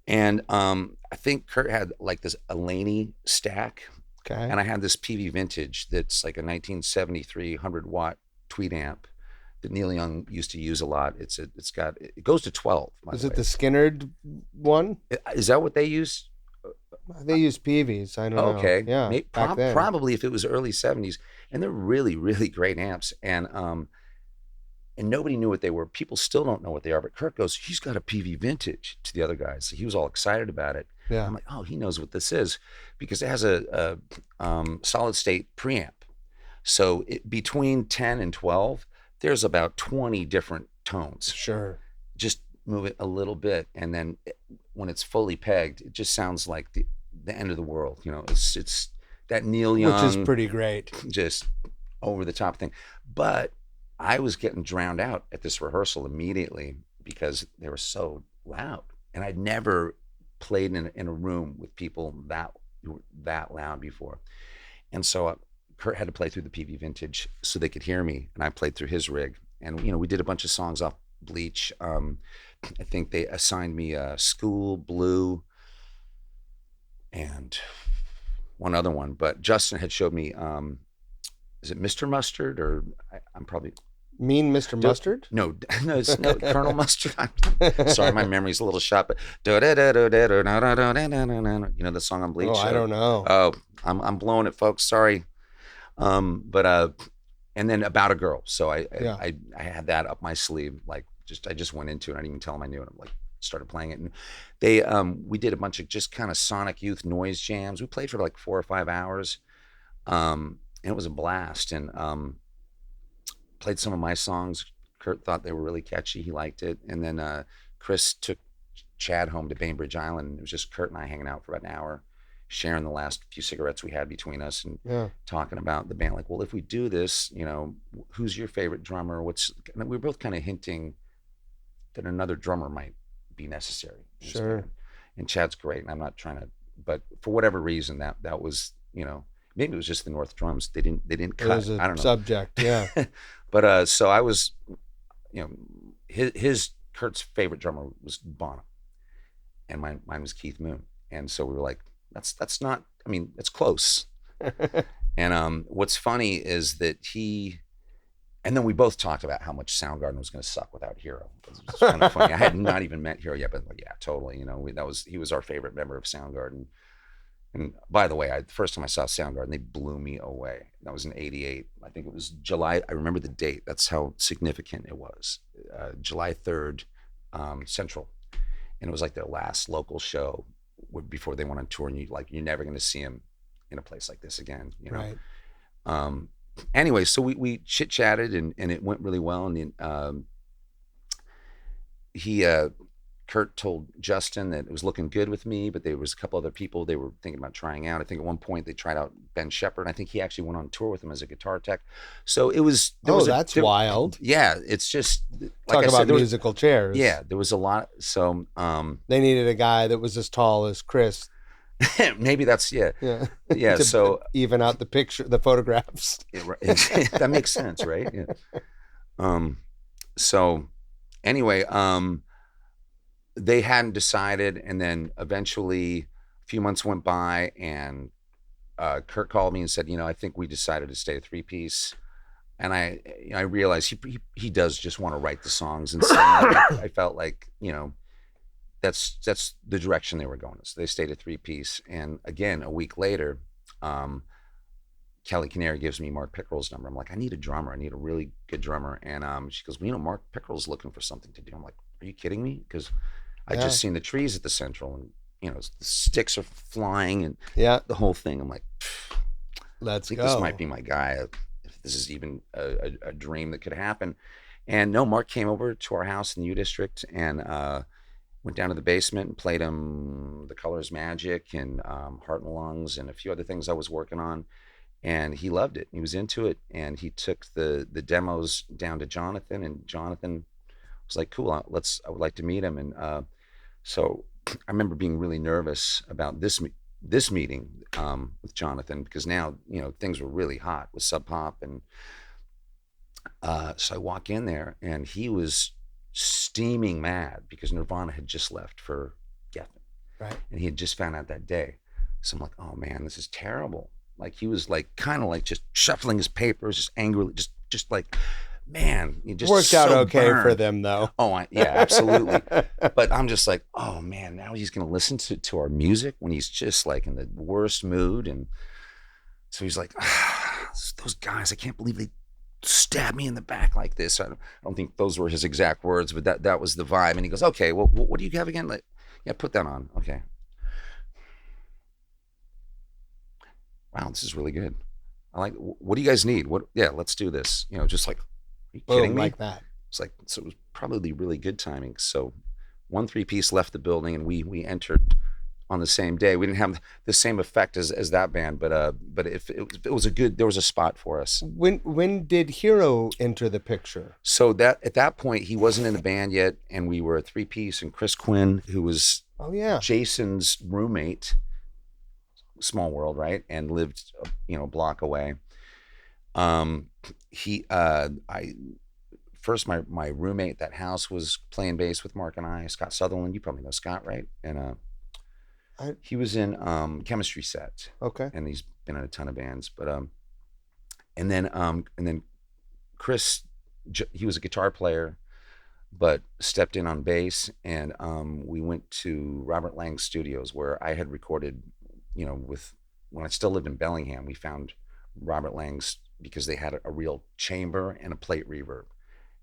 Speaker 1: And I think Kurt had like this Elaney stack.
Speaker 2: Okay.
Speaker 1: And I had this PV Vintage that's like a 1973 100-watt tweed amp that Neil Young used to use a lot. It goes to 12.
Speaker 2: Is it the Skinnerd one?
Speaker 1: Is that what they use?
Speaker 2: They use PVs. I don't know.
Speaker 1: Okay.
Speaker 2: Yeah.
Speaker 1: Probably if it was early 70s. And they're really, really great amps. And nobody knew what they were. People still don't know what they are. But Kurt goes, he's got a PV Vintage, to the other guys. He was all excited about it.
Speaker 2: Yeah.
Speaker 1: I'm like, oh, he knows what this is, because it has a solid state preamp. So between 10 and 12, there's about 20 different tones.
Speaker 2: Sure.
Speaker 1: Just move it a little bit, and then when it's fully pegged, it just sounds like the end of the world. It's that Neil Young,
Speaker 2: which is pretty great,
Speaker 1: just over the top thing. But I was getting drowned out at this rehearsal immediately because they were so loud, and I'd never played in a room with people that loud before. And so Kurt had to play through the PV Vintage so they could hear me, and I played through his rig. And we did a bunch of songs off Bleach. I think they assigned me School, Blue, and one other one. But Justin had showed me, is it Mr. Mustard, or I'm probably...
Speaker 2: Mean Mr. Mustard?
Speaker 1: No, it's Colonel Mustard. Sorry, my memory's a little shot, but the song on Bleach.
Speaker 2: Oh, I don't know.
Speaker 1: Oh, I'm blowing it, folks. Sorry. But and then About a Girl. So I had that up my sleeve. Like, I just went into it. I didn't even tell them I knew it. I'm like, started playing it, and we did a bunch of just kind of Sonic Youth noise jams. We played for like 4 or 5 hours, and it was a blast. And played some of my songs. Kurt thought they were really catchy. He liked it. And then Chris took Chad home to Bainbridge Island. It was just Kurt and I hanging out for about an hour, sharing the last few cigarettes we had between us, and talking about the band. Like, well, if we do this, who's your favorite drummer? We were both kind of hinting that another drummer might be necessary.
Speaker 2: Sure.
Speaker 1: And Chad's great, and I'm not trying to, but for whatever reason, that was, maybe it was just the North drums. They didn't
Speaker 2: It
Speaker 1: cut.
Speaker 2: was a
Speaker 1: I don't know.
Speaker 2: subject, yeah.
Speaker 1: But so I was, you know, his Kurt's favorite drummer was Bono, and mine was Keith Moon. And so we were like, that's not. I mean, it's close. And what's funny is that and then we both talked about how much Soundgarden was going to suck without Hiro. It was kind of funny. I had not even met Hiro yet, but like, yeah, totally. You know, he was our favorite member of Soundgarden. And by the way, the first time I saw Soundgarden, they blew me away. That was in '88. I think it was July. I remember the date. That's how significant it was. July 3rd, Central, and it was like their last local show before they went on tour. And you're never going to see them in a place like this again. You know.
Speaker 2: Right.
Speaker 1: Anyway, so we chit chatted and it went really well. And Kurt told Justin that it was looking good with me, but there was a couple other people they were thinking about trying out. I think at one point they tried out Ben Shepherd. I think he actually went on tour with him as a guitar tech. So it was.
Speaker 2: That's wild.
Speaker 1: Yeah, it's just like
Speaker 2: Talk
Speaker 1: I
Speaker 2: about
Speaker 1: said,
Speaker 2: musical chairs.
Speaker 1: Yeah, there was a lot. So
Speaker 2: they needed a guy that was as tall as Chris.
Speaker 1: Maybe that's yeah.
Speaker 2: To
Speaker 1: so
Speaker 2: even out the photographs.
Speaker 1: That makes sense, right? Yeah. So anyway, they hadn't decided, and then eventually a few months went by, and Kurt called me and said, I think we decided to stay a 3-piece. And I realized he does just want to write the songs and sing. I felt like that's the direction they were going. So they stayed a 3-piece. And again, a week later, Kelly Canary gives me Mark Pickerel's number. I'm like, I need a drummer. I need a really good drummer. And she goes, well, Mark Pickerel's looking for something to do. I'm like, are you kidding me? Because I just seen the trees at the Central, and the sticks are flying and the whole thing. I'm like, I think this might be my guy. If this is even a dream that could happen. And no, Mark came over to our house in the U District and went down to the basement and played him The Colors Magic and Heart and Lungs and a few other things I was working on. And he loved it. He was into it. And he took the demos down to Jonathan, and Jonathan was like, cool, I would like to meet him. And so I remember being really nervous about this meeting with Jonathan, because now, things were really hot with Sub Pop. And so I walk in there and he was steaming mad because Nirvana had just left for Geffen.
Speaker 2: Right.
Speaker 1: And he had just found out that day. So I'm like, oh man, this is terrible. Like he was like kind of like just shuffling his papers, just angrily, just like, man, it just
Speaker 2: worked out okay for them though.
Speaker 1: Oh yeah, absolutely. But I'm just like, oh man, now he's gonna listen to our music when he's just like in the worst mood. And so he's like, those guys, I can't believe they stabbed me in the back like this. I don't think those were his exact words, but that was the vibe. And he goes, okay, well, what do you have again? Like, yeah, put that on. Okay. Wow, this is really good. I like, what do you guys need? Yeah, let's do this. Just like, are you kidding me?
Speaker 2: Like that.
Speaker 1: It's like, so it was probably really good timing. So 1 3-piece left the building, and we entered on the same day. We didn't have the same effect as that band, but if it was there was a spot for us.
Speaker 2: When did Hiro enter the picture?
Speaker 1: So that at that point he wasn't in the band yet, and we were a 3-piece, and Chris Quinn, who was Jason's roommate, small world, right? And lived a block away. First my roommate at that house was playing bass with Mark and I, Scott Sutherland. You probably know Scott, right? And he was in Chemistry Set.
Speaker 2: Okay.
Speaker 1: And he's been in a ton of bands. But and then Chris, he was a guitar player, but stepped in on bass, and we went to Robert Lang's studios where I had recorded, when I still lived in Bellingham. We found Robert Lang's because they had a real chamber and a plate reverb.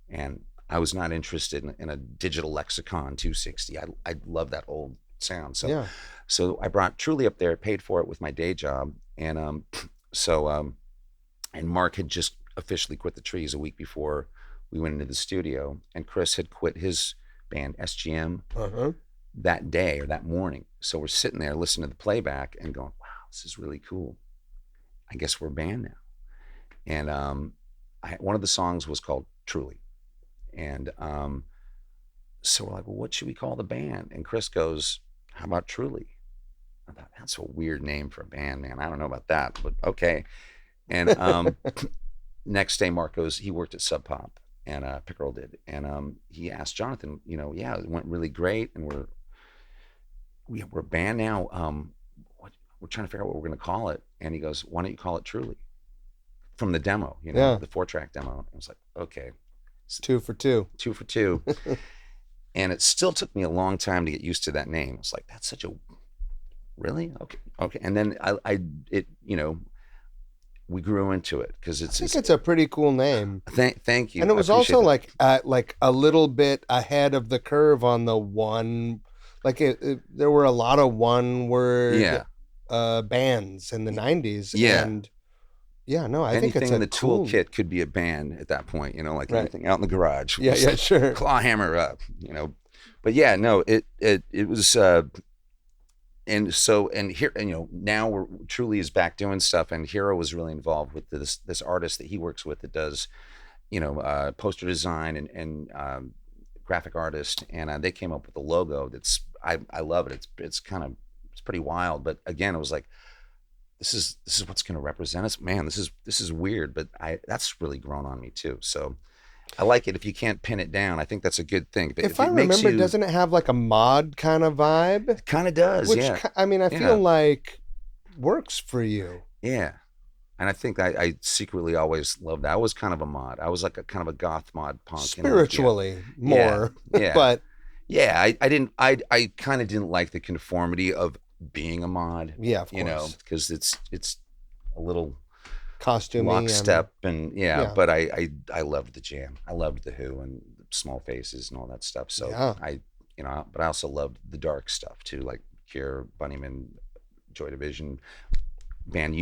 Speaker 1: And I was not interested in a digital Lexicon 260. I love that old sound. So I brought Truly up there, paid for it with my day job. And and Mark had just officially quit the Trees a week before we went into the studio. And Chris had quit his band, SGM, that day or that morning. So we're sitting there listening to the playback and going, wow, this is really cool. I guess we're a band now. And one of the songs was called Truly. And so we're like, well, what should we call the band? And Chris goes, how about Truly? I thought, that's a weird name for a band, man. I don't know about that, but okay. And next day, Mark goes, he worked at Sub Pop, and Pickerel did. And he asked Jonathan, yeah, it went really great. And we're a band now. We're trying to figure out what we're going to call it. And he goes, why don't you call it Truly? From the demo,
Speaker 2: Yeah.
Speaker 1: the 4-track demo. I was like, okay.
Speaker 2: 2 for 2.
Speaker 1: 2 for 2. And it still took me a long time to get used to that name. I was like, that's such a, really? Okay. And then we grew into it because
Speaker 2: I think it's a pretty cool name.
Speaker 1: Thank you.
Speaker 2: And it was also like a little bit ahead of the curve on the one, like there were a lot of one word bands in the 90s.
Speaker 1: Yeah.
Speaker 2: And yeah, no, I think
Speaker 1: anything
Speaker 2: it's
Speaker 1: in the toolkit could be a band at that point, like anything out in the garage.
Speaker 2: Yeah, sure.
Speaker 1: Claw hammer up, But yeah, no, it was and here, now we're Truly is back doing stuff, and Hiro was really involved with this artist that he works with that does, poster design and graphic artist, and they came up with a logo that's I love it. It's pretty wild, but again, it was like, this is what's going to represent us, man. This is weird, but that's really grown on me too. So I like it. If you can't pin it down, I think that's a good thing. But
Speaker 2: if I remember, doesn't it have like a mod kind of vibe?
Speaker 1: It kind of does,
Speaker 2: which,
Speaker 1: yeah.
Speaker 2: I mean, I feel like works for you.
Speaker 1: Yeah. And I think I secretly always loved that. I was kind of a mod. I was like a kind of a goth mod punk.
Speaker 2: Spiritually more.
Speaker 1: Yeah.
Speaker 2: But
Speaker 1: yeah, I kind of didn't like the conformity of being a mod.
Speaker 2: Yeah, of course.
Speaker 1: Because it's a little
Speaker 2: costumey,
Speaker 1: lockstep and but I loved the jam. I loved the Who and Small Faces and all that stuff. So but I also loved the dark stuff too, like Cure, Bunnyman, Joy Division, band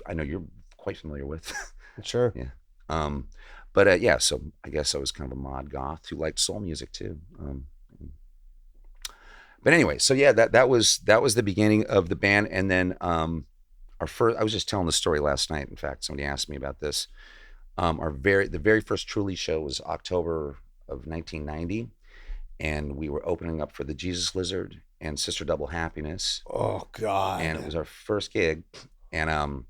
Speaker 1: I know you're quite familiar with.
Speaker 2: Sure.
Speaker 1: Yeah. So I guess I was kind of a mod goth who liked soul music too. But anyway, so yeah, that was the beginning of the band, and then I was just telling the story last night. In fact, somebody asked me about this. The very first Truly show was October of 1990, and we were opening up for the Jesus Lizard and Sister Double Happiness.
Speaker 2: Oh God!
Speaker 1: And it was our first gig, and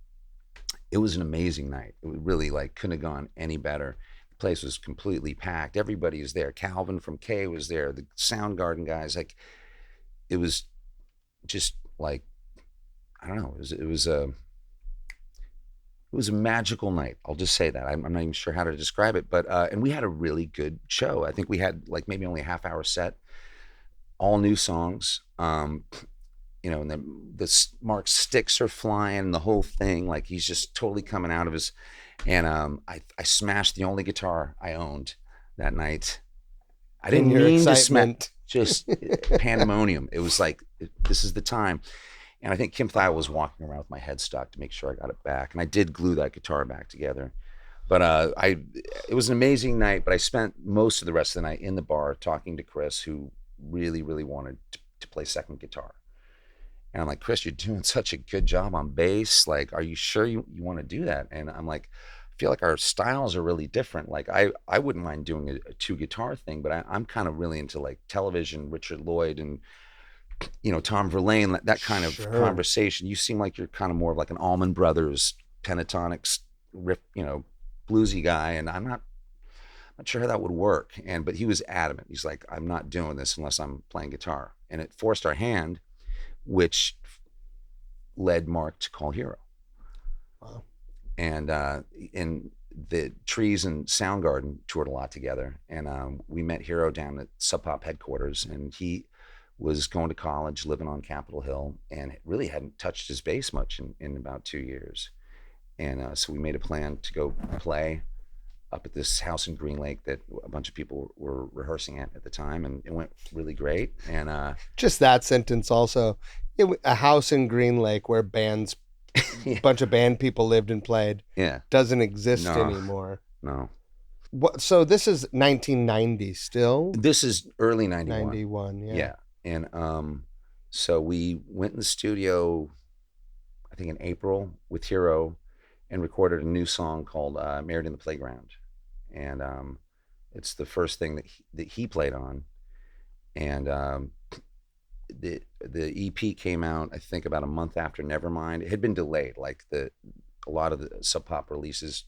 Speaker 1: it was an amazing night. It really couldn't have gone any better. The place was completely packed. Everybody was there. Calvin from K was there. The Soundgarden guys, it was just like, I don't know. It was a magical night. I'll just say that. I'm not even sure how to describe it, but and we had a really good show. I think we had maybe only a half-hour set, all new songs. And then Mark's sticks are flying, the whole thing. He's just totally coming out of his. And I smashed the only guitar I owned that night. I didn't mean to smash. Just pandemonium. It was like, this is the time. And I think Kim Thayil was walking around with my headstock to make sure I got it back. And I did glue that guitar back together. But it was an amazing night, but I spent most of the rest of the night in the bar talking to Chris, who really, really wanted to play second guitar. And I'm like, Chris, you're doing such a good job on bass. Are you sure you want to do that? And I'm like, I feel like our styles are really different. I wouldn't mind doing a 2-guitar thing, but I'm kind of really into television, Richard Lloyd and, Tom Verlaine, that kind of conversation. You seem like you're kind of more of an Allman Brothers pentatonics riff, bluesy guy. And I'm not sure how that would work. But he was adamant. He's like, I'm not doing this unless I'm playing guitar. And it forced our hand, which led Mark to call Hiro.
Speaker 2: Wow.
Speaker 1: And in the Trees and Soundgarden toured a lot together. And we met Hiro down at Sub Pop headquarters, and he was going to college, living on Capitol Hill, and really hadn't touched his bass much in about 2 years. And so we made a plan to go play up at this house in Green Lake that a bunch of people were rehearsing at the time, and it went really great. And
Speaker 2: just that sentence also, a house in Green Lake where bands, a bunch of band people lived and played, doesn't exist anymore.
Speaker 1: No.
Speaker 2: So this is 1990 still?
Speaker 1: This is early 91.
Speaker 2: 91, yeah.
Speaker 1: Yeah. And so we went in the studio, I think in April, with Hiro, and recorded a new song called Married in the Playground. And it's the first thing that he played on. And the EP came out, I think, about a month after Nevermind. It had been delayed. Like a lot of the Sub Pop releases,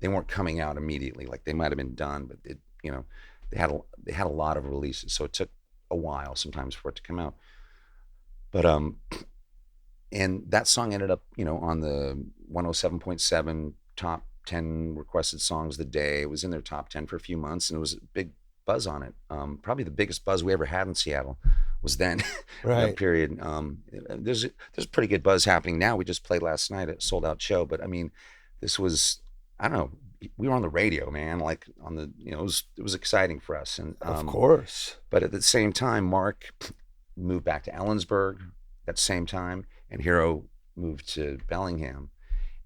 Speaker 1: they weren't coming out immediately. Like they might have been done, but they had a lot of releases, so it took a while sometimes for it to come out. But and that song ended up, on the 107.7 top 10 requested songs of the day. It was in their top 10 for a few months, and it was a big buzz on it. Probably the biggest buzz we ever had in Seattle was then. That
Speaker 2: Right.
Speaker 1: period. There's pretty good buzz happening now. We just played last night at a sold out show, but I mean, this was, I don't know. We were on the radio, man. Like on the, it was exciting for us. And
Speaker 2: Of course.
Speaker 1: but at the same time, Mark moved back to Ellensburg at the same time, and Hiro moved to Bellingham,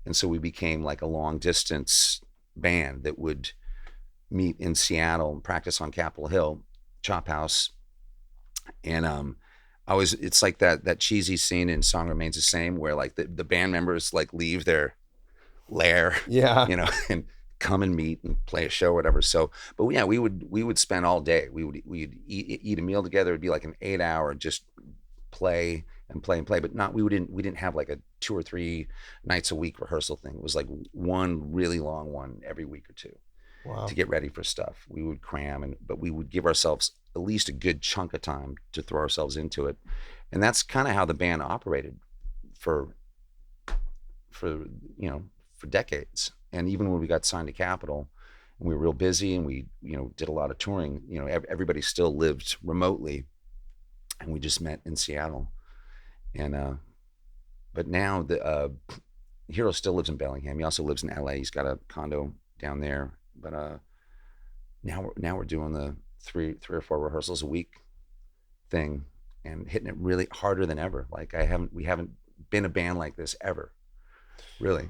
Speaker 1: and so we became like a long distance band that would meet in Seattle and practice on Capitol Hill, Chop House. And it's like that cheesy scene in Song Remains the Same where like the band members like leave their lair,
Speaker 2: Yeah.
Speaker 1: and come and meet and play a show or whatever. So, but yeah, we would spend all day. We'd eat a meal together. It'd be like an 8 hour just play and play and play, but not, we didn't have like a 2 or 3 nights a week rehearsal thing. It was like one really long one every week or two
Speaker 2: Wow.
Speaker 1: to get ready for stuff. We would cram, but we would give ourselves at least a good chunk of time to throw ourselves into it. And that's kind of how the band operated for for for decades. And even when we got signed to Capitol and we were real busy and we did a lot of touring, everybody still lived remotely, and we just met in Seattle. And but now the Hiro still lives in Bellingham. He also lives in LA. He's got a condo down there. But now we're doing the three or four rehearsals a week thing and hitting it really harder than ever. Like we haven't been a band like this ever, really.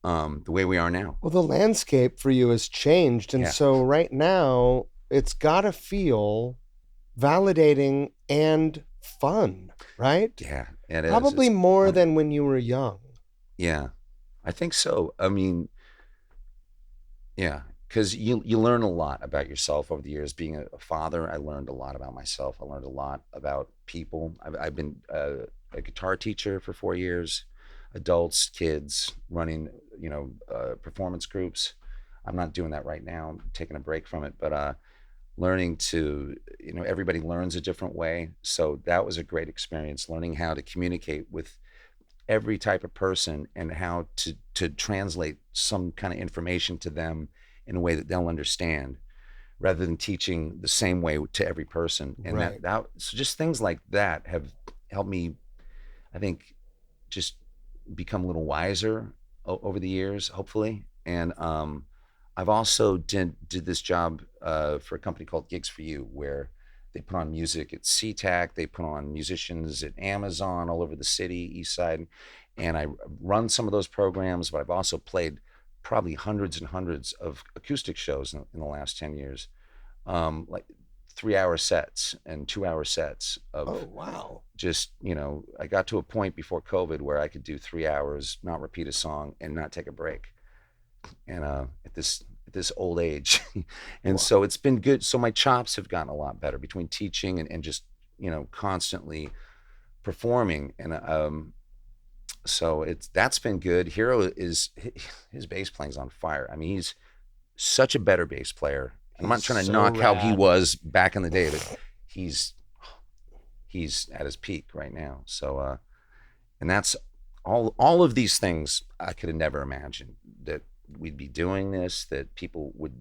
Speaker 1: The way we are now.
Speaker 2: Well, the landscape for you has changed. And
Speaker 1: Yeah.
Speaker 2: so right now it's got to feel validating and fun, right?
Speaker 1: Yeah, it is.
Speaker 2: Probably
Speaker 1: It's
Speaker 2: more
Speaker 1: fun.
Speaker 2: than when you were young.
Speaker 1: Yeah, I think so. I mean, yeah, because you learn a lot about yourself over the years. Being a father, I learned a lot about myself. I learned a lot about people. I've been a guitar teacher for 4 years, adults, kids, running performance groups. I'm not doing that right now. I'm taking a break from it, but learning to everybody learns a different way. So that was a great experience, learning how to communicate with every type of person and how to translate some kind of information to them in a way that they'll understand, rather than teaching the same way to every person. And
Speaker 2: Right.
Speaker 1: so just things like that have helped me, I think, just become a little wiser over the years, hopefully. And I've also did this job for a company called Gigs for You, where they put on music at SeaTac, they put on musicians at Amazon all over the city, East Side, and I run some of those programs. But I've also played probably hundreds and hundreds of acoustic shows in the last 10 years, like 3 hour sets and 2 hour sets of
Speaker 2: Oh, wow.
Speaker 1: just, I got to a point before COVID where I could do 3 hours, not repeat a song, and not take a break. And at this old age, and
Speaker 2: Wow.
Speaker 1: so it's been good. So my chops have gotten a lot better between teaching and just constantly performing. And so that's been good. Hiro is his bass playing's on fire. I mean, he's such a better bass player. I'm not
Speaker 2: He's
Speaker 1: trying to
Speaker 2: so
Speaker 1: knock how he
Speaker 2: rad.
Speaker 1: was back in the day, but he's at his peak right now. So and that's all of these things I could have never imagined that we'd be doing this, that people would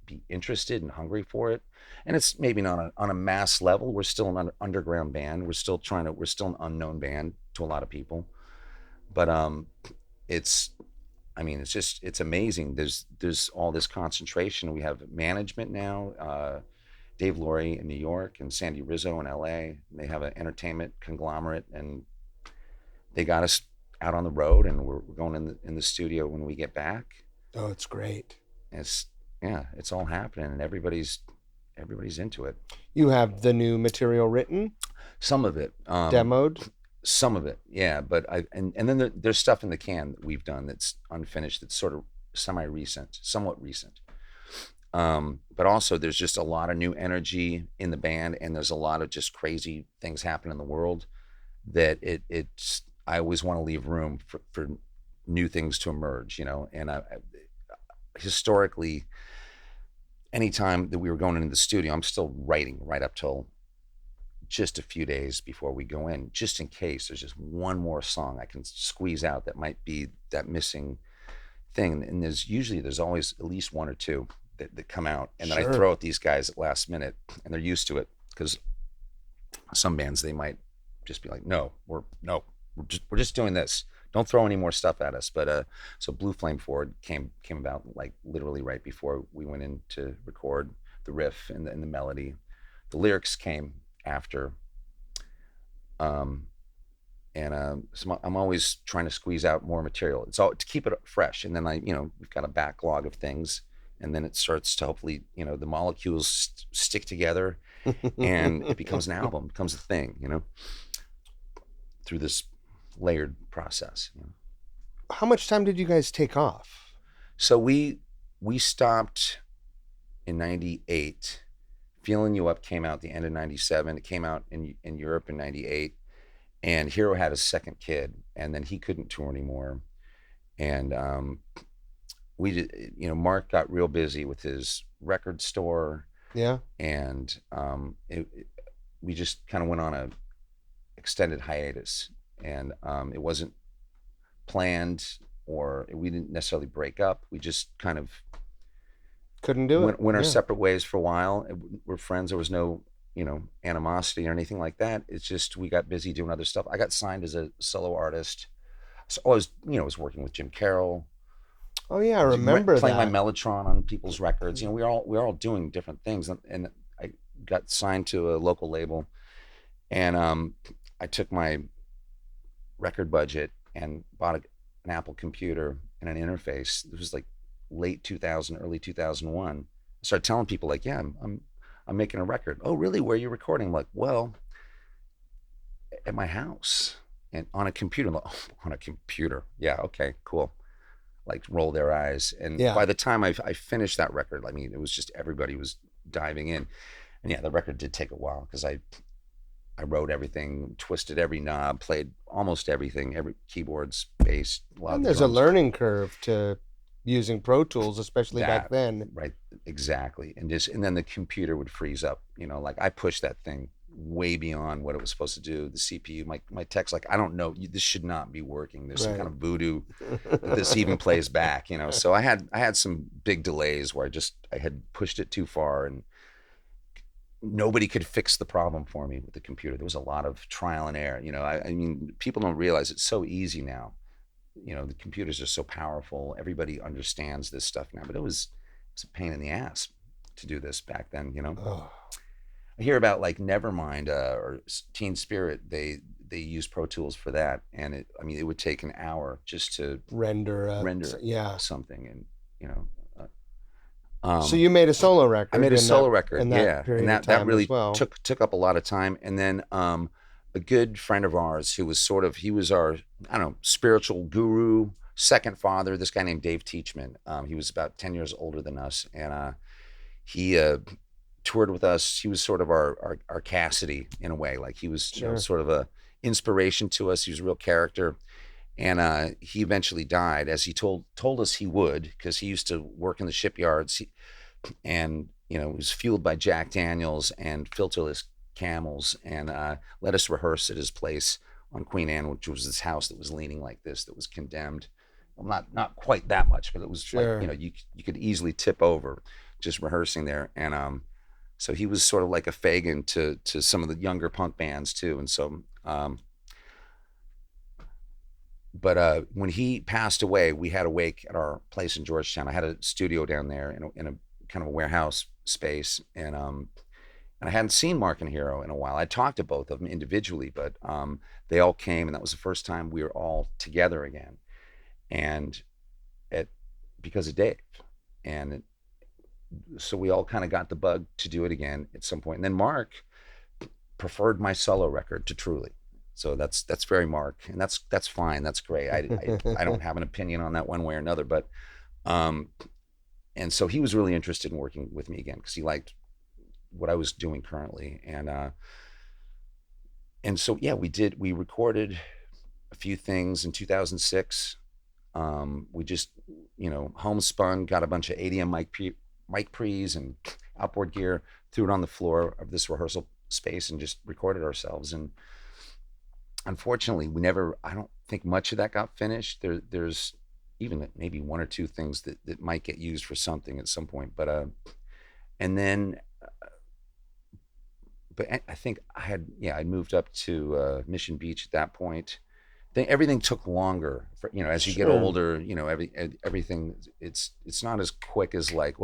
Speaker 1: be interested and hungry for it. And it's maybe not on a mass level. We're still an underground band. We're still an unknown band to a lot of people. But it's I mean, it's amazing. There's all this concentration. We have management now. Dave Laurie in New York and Sandy Rizzo in LA. They have an entertainment conglomerate, and they got us out on the road, and we're going in the studio when we get back.
Speaker 2: Oh, it's great.
Speaker 1: It's Yeah, it's all happening, and everybody's into it.
Speaker 2: You have the new material written,
Speaker 1: Some of it,
Speaker 2: demoed.
Speaker 1: some of it, yeah. But and then there's stuff in the can that we've done that's unfinished, that's sort of somewhat recent. But also there's just a lot of new energy in the band, and there's a lot of just crazy things happening in the world that it's I always want to leave room for new things to emerge, and historically, anytime that we were going into the studio, I'm still writing right up till just a few days before we go in, just in case there's just one more song I can squeeze out that might be that missing thing. And there's always at least one or two that come out, and then I throw at these guys at last minute, and they're used to it, because some bands, they might just be like, no, we're just doing this. Don't throw any more stuff at us. But so Blue Flame Forward came about like literally right before we went in to record the riff and the melody. The lyrics came after. So I'm always trying to squeeze out more material. It's all to keep it fresh. And then we've got a backlog of things, and then it starts to hopefully, the molecules stick together, and it becomes an album, becomes a thing, through this layered process.
Speaker 2: How much time did you guys take off?
Speaker 1: So we stopped in 98. Feeling You Up came out the end of 97. It came out in Europe in 98. And Hiro had his second kid, and then he couldn't tour anymore. And we did, Mark got real busy with his record store.
Speaker 2: Yeah.
Speaker 1: And we just kind of went on a extended hiatus, and it wasn't planned, or we didn't necessarily break up. We just kind of
Speaker 2: couldn't do it.
Speaker 1: Went our separate ways for a while. We're friends. There was no animosity or anything like that. It's just we got busy doing other stuff. I got signed as a solo artist, so I was working with Jim Carroll.
Speaker 2: Oh yeah, I remember
Speaker 1: playing my mellotron on people's records. We're all doing different things, and I got signed to a local label, and I took my record budget and bought an Apple computer and an interface. It was like late 2000, early 2001. I started telling people like, yeah, I'm making a record. Oh, really? Where are you recording? I'm like, well, at my house and on a computer. Like, oh, on a computer. Yeah. Okay, cool. Like roll their eyes. And by the time I finished that record, I mean, it was just, everybody was diving in. And yeah, the record did take a while, because I wrote everything, twisted every knob, played almost everything, every keyboards, bass.
Speaker 2: And there's a learning curve to using Pro Tools, especially back then.
Speaker 1: Right, exactly. And then the computer would freeze up. Like I pushed that thing way beyond what it was supposed to do. The CPU, my tech's like, I don't know, this should not be working. There's some kind of voodoo that this even plays back. So I had some big delays where I had pushed it too far, and nobody could fix the problem for me with the computer. There was a lot of trial and error. I mean, people don't realize it's so easy now. The computers are so powerful. Everybody understands this stuff now, but it was a pain in the ass to do this back then.
Speaker 2: Oh.
Speaker 1: I hear about like Nevermind or Teen Spirit. They use Pro Tools for that, and it would take an hour just to render something, and
Speaker 2: so you made a solo record.
Speaker 1: I made a solo record, and that really
Speaker 2: well
Speaker 1: took up a lot of time. And then a good friend of ours who was he was our, I don't know, spiritual guru, second father, this guy named Dave Teachman. He was about 10 years older than us, and he toured with us. He was sort of our Cassidy in a way. Like he was sort of a inspiration to us. He was a real character. And he eventually died, as he told us he would, because he used to work in the shipyards, and was fueled by Jack Daniels and filterless Camels, and let us rehearse at his place on Queen Anne, which was this house that was leaning like this, that was condemned. Well, not quite that much, but it was like, you could easily tip over just rehearsing there. And so he was sort of like a Fagin to some of the younger punk bands too. And so but when he passed away, we had a wake at our place in Georgetown. I had a studio down there in a kind of a warehouse space, and I hadn't seen Mark and Hiro in a while. I talked to both of them individually, but they all came, and that was the first time we were all together again, and because of Dave. And so we all kind of got the bug to do it again at some point. And then Mark preferred my solo record to Truly. So that's very Mark, and that's fine. That's great. I don't have an opinion on that one way or another, but and and so he was really interested in working with me again because he liked what I was doing currently, and so yeah, we recorded a few things in 2006. We just, homespun, got a bunch of ADM mic pre's and outboard gear, threw it on the floor of this rehearsal space and just recorded ourselves. And unfortunately, I don't think much of that got finished. There's even maybe one or two things that might get used for something at some point. And then, but I think I'd moved up to Mission Beach at that point. Everything took longer for, as you get
Speaker 2: Sure.
Speaker 1: older, everything, it's not as quick as like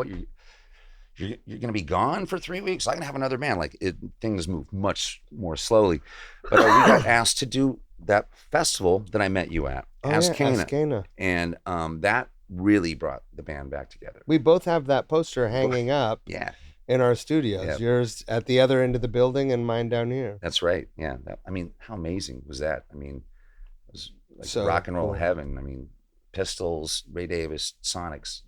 Speaker 1: you're going to be gone for 3 weeks. I can have another band. Like things move much more slowly. But we got asked to do that festival that I met you at,
Speaker 2: Askana.
Speaker 1: And that really brought the band back together.
Speaker 2: We both have that poster hanging up
Speaker 1: Yeah,
Speaker 2: in our studios.
Speaker 1: Yep.
Speaker 2: Yours at the other end of the building and mine down here.
Speaker 1: that's right. Yeah. I mean, how amazing was that? I mean, it was like
Speaker 2: So
Speaker 1: rock and roll
Speaker 2: cool.
Speaker 1: heaven. I mean, Pistols, Ray Davis, Sonics,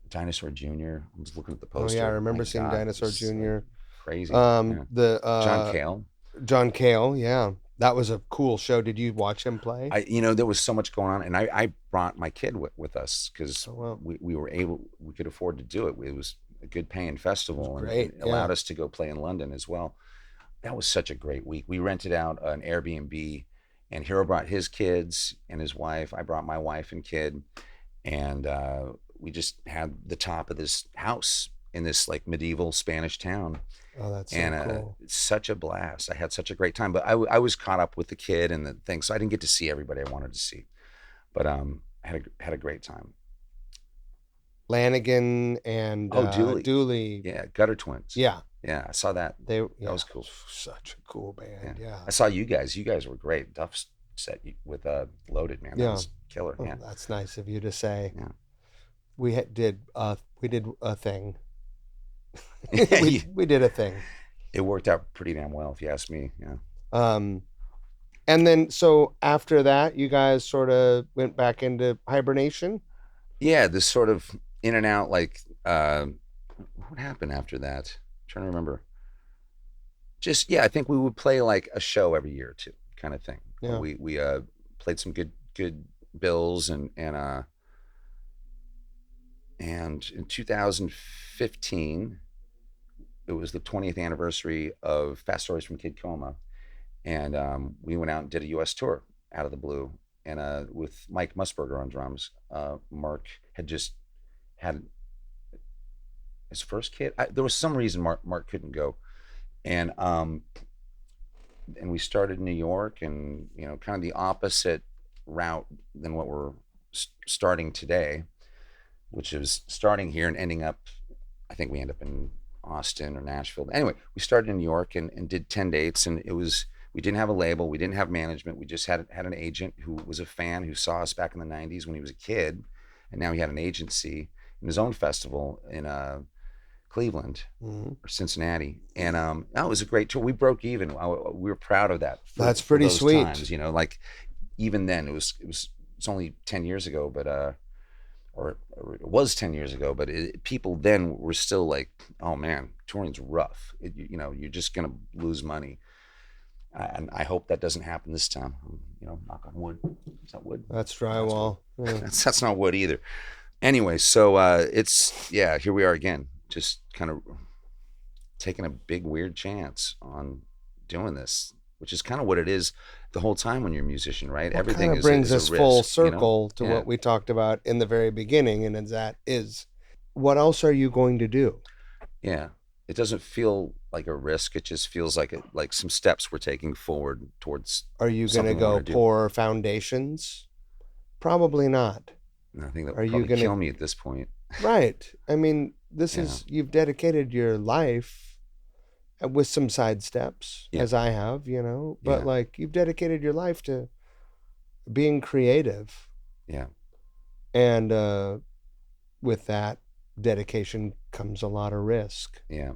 Speaker 1: Dinosaur Jr. I was looking at the
Speaker 2: Oh
Speaker 1: poster.
Speaker 2: yeah, I remember
Speaker 1: My
Speaker 2: seeing
Speaker 1: God,
Speaker 2: Dinosaur
Speaker 1: it's
Speaker 2: Jr.
Speaker 1: Crazy.
Speaker 2: The
Speaker 1: John Cale.
Speaker 2: John Cale, yeah. That was a cool show. Did you watch him play?
Speaker 1: There was so much going on, and I brought my kid with us because
Speaker 2: Oh, wow.
Speaker 1: we could afford to do it. It was a good paying festival, and
Speaker 2: great,
Speaker 1: it allowed us to go play in London as well. That was such a great week. We rented out an Airbnb, and Hiro brought his kids and his wife. I brought my wife and kid, and we just had the top of this house in this like medieval Spanish town.
Speaker 2: Oh, that's so
Speaker 1: And
Speaker 2: cool.
Speaker 1: such a blast. I had such a great time, but I was caught up with the kid and the thing, so I didn't get to see everybody I wanted to see. But I had a great time.
Speaker 2: Lanigan and Dooley.
Speaker 1: Yeah, Gutter Twins.
Speaker 2: Yeah,
Speaker 1: I saw that.
Speaker 2: that
Speaker 1: was cool.
Speaker 2: Such a cool band. Yeah.
Speaker 1: I saw you guys. You guys were great. Duff set with Loaded, man. That was killer.
Speaker 2: Oh,
Speaker 1: Yeah,
Speaker 2: that's nice of you to say.
Speaker 1: Yeah.
Speaker 2: We did a thing.
Speaker 1: Yeah,
Speaker 2: we did a thing.
Speaker 1: It worked out pretty damn well, if you ask me. Yeah.
Speaker 2: And then so after that, you guys sort of went back into hibernation.
Speaker 1: Yeah, this sort of in and out. Like, what happened after that? I'm trying to remember. Just I think we would play like a show every year or two, kind of thing.
Speaker 2: Yeah.
Speaker 1: We played some good bills and in 2015, it was the 20th anniversary of Fast Stories from Kid Coma, and we went out and did a U.S. tour out of the blue, and with Mike Musburger on drums. Mark had just had his first kid. There was some reason Mark couldn't go, and we started in New York, and kind of the opposite route than what we're starting today, which is starting here and ending up, I think we end up in Austin or Nashville. Anyway, we started in New York and did 10 dates, and we didn't have a label, we didn't have management, we just had an agent who was a fan, who saw us back in the 90s when he was a kid, and now he had an agency in his own festival in Cleveland or Cincinnati, and that was a great tour. We broke even. We were proud of that.
Speaker 2: That's pretty sweet.
Speaker 1: Times, like even then it was only 10 years ago, but or it was 10 years ago, but people then were still like, oh man, touring's rough. You're just gonna lose money, and I hope that doesn't happen this time. Knock on wood. Is that wood?
Speaker 2: That's drywall.
Speaker 1: That's not wood either. Anyway, so here we are again, just kind of taking a big weird chance on doing this, which is kind of what it is the whole time when you're a musician, right?
Speaker 2: Well,
Speaker 1: everything
Speaker 2: kind of brings us
Speaker 1: risk,
Speaker 2: full circle to what we talked about in the very beginning, and that is, what else are you going to do?
Speaker 1: Yeah, it doesn't feel like a risk. It just feels like some steps we're taking forward towards.
Speaker 2: Are you going to go pour foundations? Probably not.
Speaker 1: I think that would probably kill me at this point.
Speaker 2: Right. I mean, this is, you've dedicated your life with some side steps, as I have, but like you've dedicated your life to being creative.
Speaker 1: Yeah.
Speaker 2: And with that dedication comes a lot of risk.
Speaker 1: Yeah.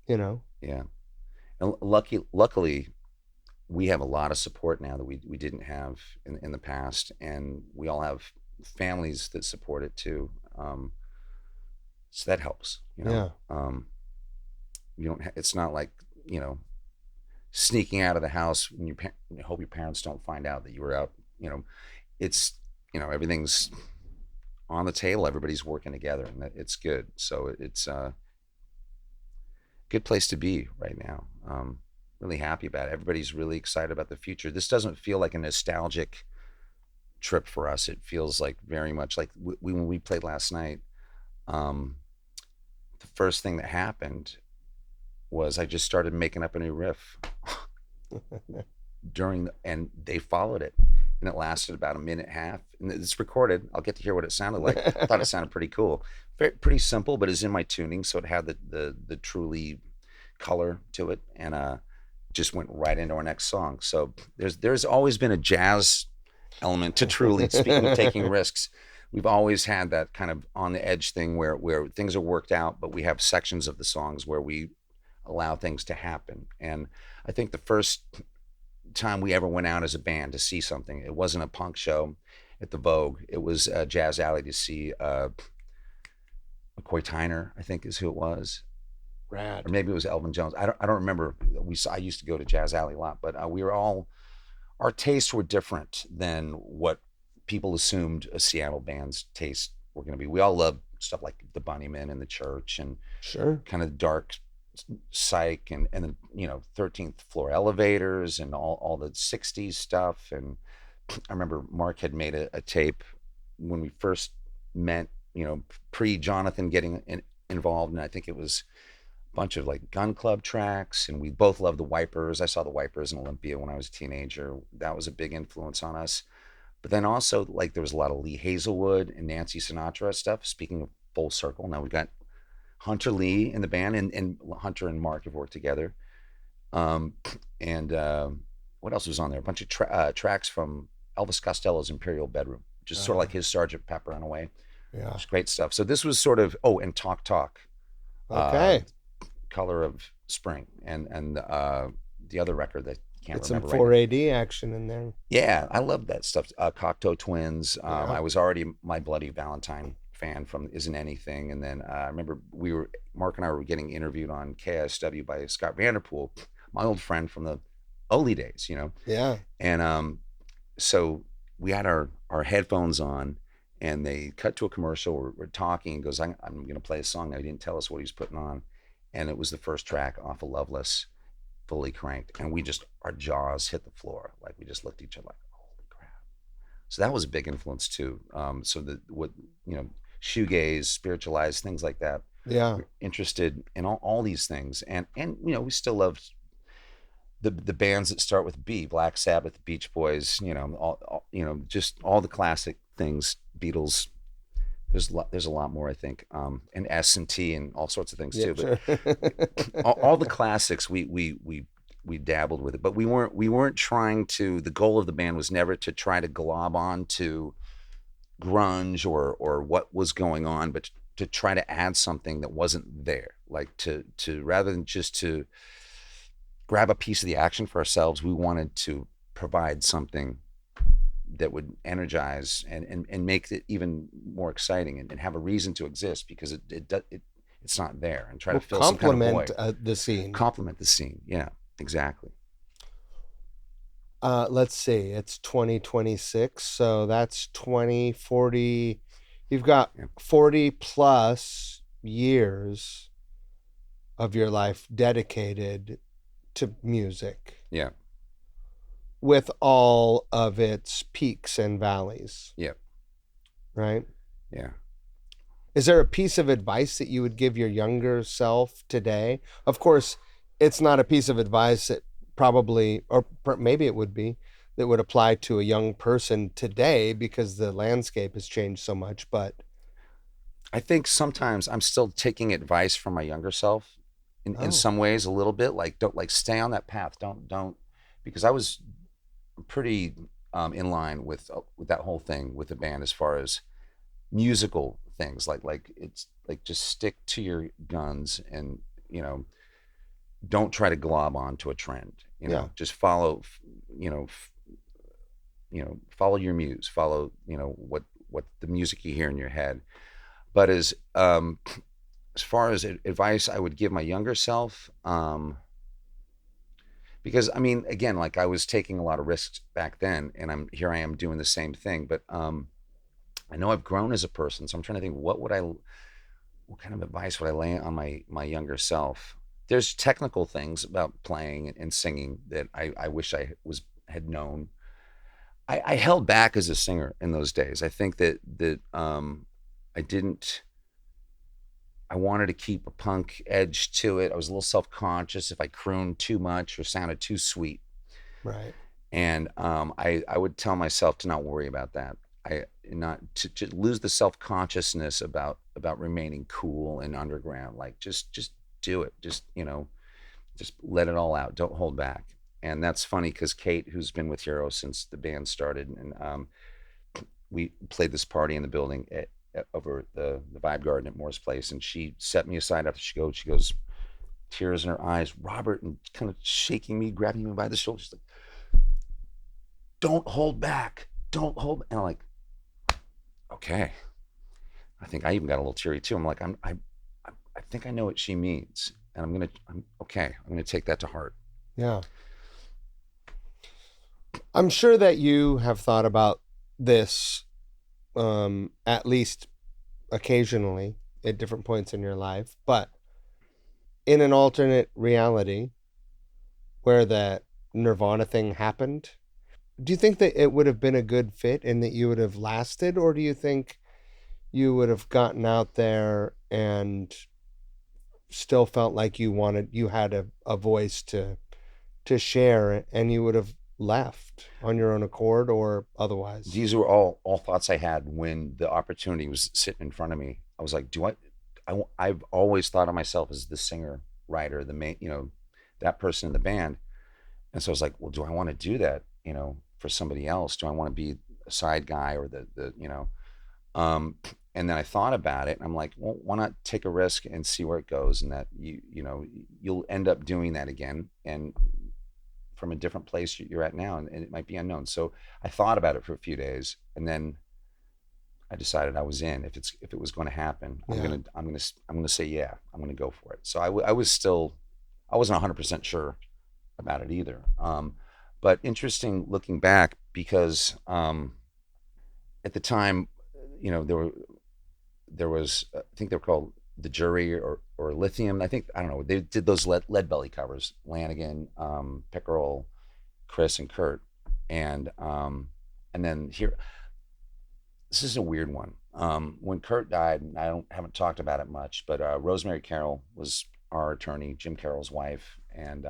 Speaker 2: Yeah.
Speaker 1: And luckily, we have a lot of support now that we didn't have in the past, and we all have families that support it too. So that helps,
Speaker 2: Yeah.
Speaker 1: you don't, it's not like, you know, sneaking out of the house when you hope your parents don't find out that you were out, you know, it's, everything's on the table, everybody's working together, and it's good. So it's a good place to be right now. Really happy about it. Everybody's really excited about the future. This doesn't feel like a nostalgic trip for us. It feels like very much like when we played last night. Um, the first thing that happened was I just started making up a new riff and they followed it, and it lasted about a minute and a half, and it's recorded. I'll get to hear what it sounded like. I thought it sounded pretty cool. Pretty simple, but it's in my tuning, so it had the truly color to it, and just went right into our next song. So there's always been a jazz element to Truly. Speaking of taking risks, we've always had that kind of on the edge thing where things are worked out, but we have sections of the songs where we allow things to happen. And I think the first time we ever went out as a band to see something, it wasn't a punk show at the Vogue. It was Jazz Alley to see McCoy Tyner, I think is who it was.
Speaker 2: Rad.
Speaker 1: Or maybe it was Elvin Jones. I don't remember. I used to go to Jazz Alley a lot, but we were all, our tastes were different than what people assumed a Seattle band's tastes were going to be. We all loved stuff like the Bunnymen and the Church and
Speaker 2: Sure.
Speaker 1: kind of dark psych and then 13th Floor Elevators and all the 60s stuff. And I remember Mark had made a tape when we first met, pre Jonathan getting involved, and I think it was bunch of like Gun Club tracks, and we both loved the Wipers. I saw the Wipers in Olympia when I was a teenager. That was a big influence on us. But then also like there was a lot of Lee Hazelwood and Nancy Sinatra stuff. Speaking of full circle, now we've got Hunter Lee in the band, and Hunter and Mark have worked together. And what else was on there? A bunch of tracks from Elvis Costello's Imperial Bedroom, just sort of like his Sergeant Pepper in a way.
Speaker 2: Yeah.
Speaker 1: It's great stuff. So this was sort of, and Talk Talk.
Speaker 2: Okay.
Speaker 1: Color of Spring, and the other record that I can't
Speaker 2: Get
Speaker 1: remember
Speaker 2: some
Speaker 1: right
Speaker 2: 4AD action in there.
Speaker 1: Yeah, I love that stuff. Cocteau Twins.
Speaker 2: Yeah.
Speaker 1: I was already My Bloody Valentine fan from Isn't Anything, and then I remember Mark and I were getting interviewed on KSW by Scott Vanderpool, my old friend from the early days,
Speaker 2: Yeah.
Speaker 1: And so we had our headphones on, and they cut to a commercial. We're talking, and goes, I'm going to play a song. Now, he didn't tell us what he was putting on, and it was the first track off of Loveless, Fully Cranked, and our jaws hit the floor. Like, we just looked at each other like, holy crap. So that was a big influence too. Shoegaze, spiritualized, things like that.
Speaker 2: Yeah.
Speaker 1: We're interested in all these things, and we still love the bands that start with B, Black Sabbath, Beach Boys, just all the classic things, Beatles. There's a lot more, I think, and S and T and all sorts of things too.
Speaker 2: Sure.
Speaker 1: But all the classics, we dabbled with it, but we weren't trying to. The goal of the band was never to try to glob on to grunge or what was going on, but to try to add something that wasn't there. Like to rather than just to grab a piece of the action for ourselves, we wanted to provide something that would energize and make it even more exciting and have a reason to exist, because it's not there, and try to fill some kind of void.
Speaker 2: The scene.
Speaker 1: Complement the scene. Yeah, exactly.
Speaker 2: Let's see, it's 2026, so that's 2040. You've got 40 plus years of your life dedicated to music.
Speaker 1: Yeah.
Speaker 2: With all of its peaks and valleys.
Speaker 1: Yeah.
Speaker 2: Right?
Speaker 1: Yeah.
Speaker 2: Is there a piece of advice that you would give your younger self today? Of course, it's not a piece of advice that probably, or maybe it would be, that would apply to a young person today because the landscape has changed so much. But
Speaker 1: I think sometimes I'm still taking advice from my younger self in some ways, a little bit, like, don't stay on that path. Don't, because I was pretty in line with that whole thing with the band as far as musical things, like it's like, just stick to your guns and don't try to glob onto a trend, just follow follow your muse, follow what what the music you hear in your head. But as far as advice I would give my younger self, because I mean, again, like I was taking a lot of risks back then, and I am doing the same thing. But I know I've grown as a person, so I'm trying to think what kind of advice would I lay on my younger self? There's technical things about playing and singing that I wish I had known. I held back as a singer in those days. I think that I didn't. I wanted to keep a punk edge to it. I was a little self conscious if I crooned too much or sounded too sweet.
Speaker 2: Right.
Speaker 1: And I would tell myself to not worry about that. I not to lose the self consciousness about remaining cool and underground. Like just do it. Just let it all out. Don't hold back. And that's funny because Kate, who's been with Hiro since the band started, and we played this party in the building over the Vibe Garden at Moore's Place, and she set me aside after she goes, tears in her eyes, Robert, and kind of shaking me, grabbing me by the shoulder. She's like, "Don't hold back, don't hold." And I'm like, "Okay." I think I even got a little teary too. I'm like, I think I know what she means, and I'm okay. I'm gonna take that to heart.
Speaker 2: Yeah. I'm sure that you have thought about this at least occasionally at different points in your life, but in an alternate reality where that Nirvana thing happened, do you think that it would have been a good fit and that you would have lasted, or do you think you would have gotten out there and still felt like you had a voice to share and you would have left on your own accord or otherwise?
Speaker 1: These were all thoughts I had when the opportunity was sitting in front of me. I was like, I've always thought of myself as the singer, writer, the main, that person in the band. And so I was like, well, do I want to do that, for somebody else? Do I want to be a side guy or um, and then I thought about it and I'm like, well, why not take a risk and see where it goes? And that you'll end up doing that again. And from a different place you're at now, and it might be unknown. So I thought about it for a few days, and then I decided I was in. If it was going to happen,
Speaker 2: Yeah.
Speaker 1: I'm gonna say yeah. I'm gonna go for it. So I was still, I wasn't 100% sure about it either. But interesting looking back because at the time, there was I think they were called the Jury or Lithium. I don't know. They did those lead belly covers. Lanigan, Pickerel, Chris, and Kurt, and then here. This is a weird one. When Kurt died, and I don't haven't talked about it much, but Rosemary Carroll was our attorney, Jim Carroll's wife, and